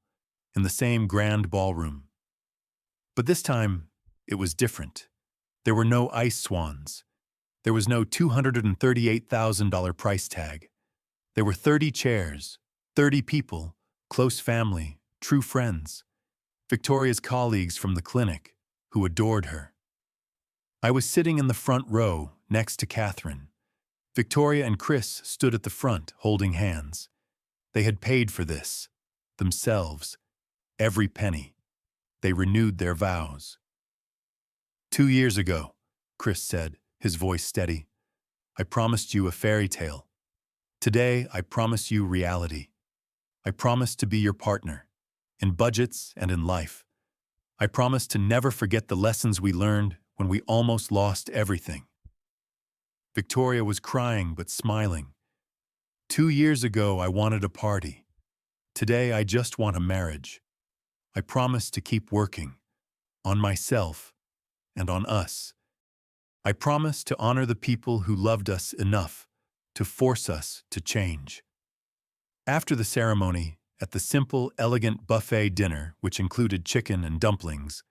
in the same grand ballroom. But this time, it was different. There were no ice swans. There was no $238,000 price tag. There were 30 chairs, 30 people, close family, true friends, Victoria's colleagues from the clinic, who adored her. I was sitting in the front row, next to Catherine. Victoria and Chris stood at the front, holding hands. They had paid for this, themselves, every penny. They renewed their vows. 2 years ago, Chris said, his voice steady, I promised you a fairy tale. Today, I promise you reality. I promise to be your partner, in budgets and in life. I promise to never forget the lessons we learned when we almost lost everything. Victoria was crying but smiling. 2 years ago, I wanted a party. Today, I just want a marriage. I promise to keep working, on myself and on us. I promise to honor the people who loved us enough to force us to change. After the ceremony, at the simple, elegant buffet dinner, which included chicken and dumplings,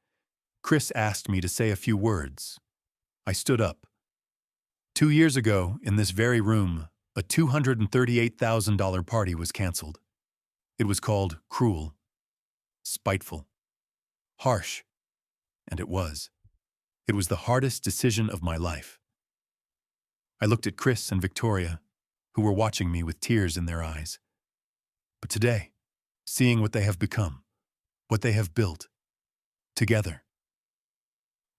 Chris asked me to say a few words. I stood up. 2 years ago, in this very room, a $238,000 party was canceled. It was called cruel, spiteful, harsh, and it was. It was the hardest decision of my life. I looked at Chris and Victoria, who were watching me with tears in their eyes. But today, seeing what they have become, what they have built, together,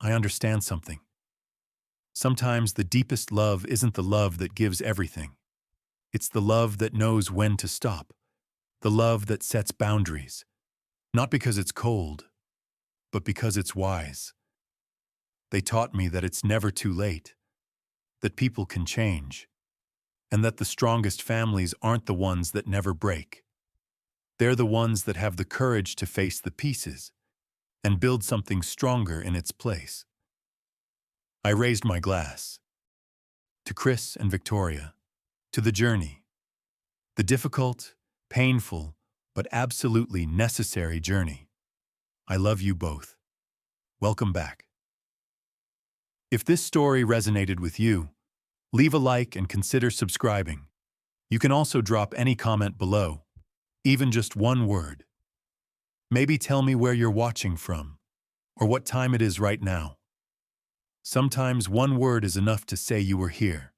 I understand something. Sometimes the deepest love isn't the love that gives everything. It's the love that knows when to stop, the love that sets boundaries, not because it's cold, but because it's wise. They taught me that it's never too late, that people can change, and that the strongest families aren't the ones that never break. They're the ones that have the courage to face the pieces and build something stronger in its place. I raised my glass. To Chris and Victoria, to the journey, the difficult, painful, but absolutely necessary journey. I love you both. Welcome back. If this story resonated with you, leave a like and consider subscribing. You can also drop any comment below, even just one word. Maybe tell me where you're watching from, or what time it is right now. Sometimes one word is enough to say you were here.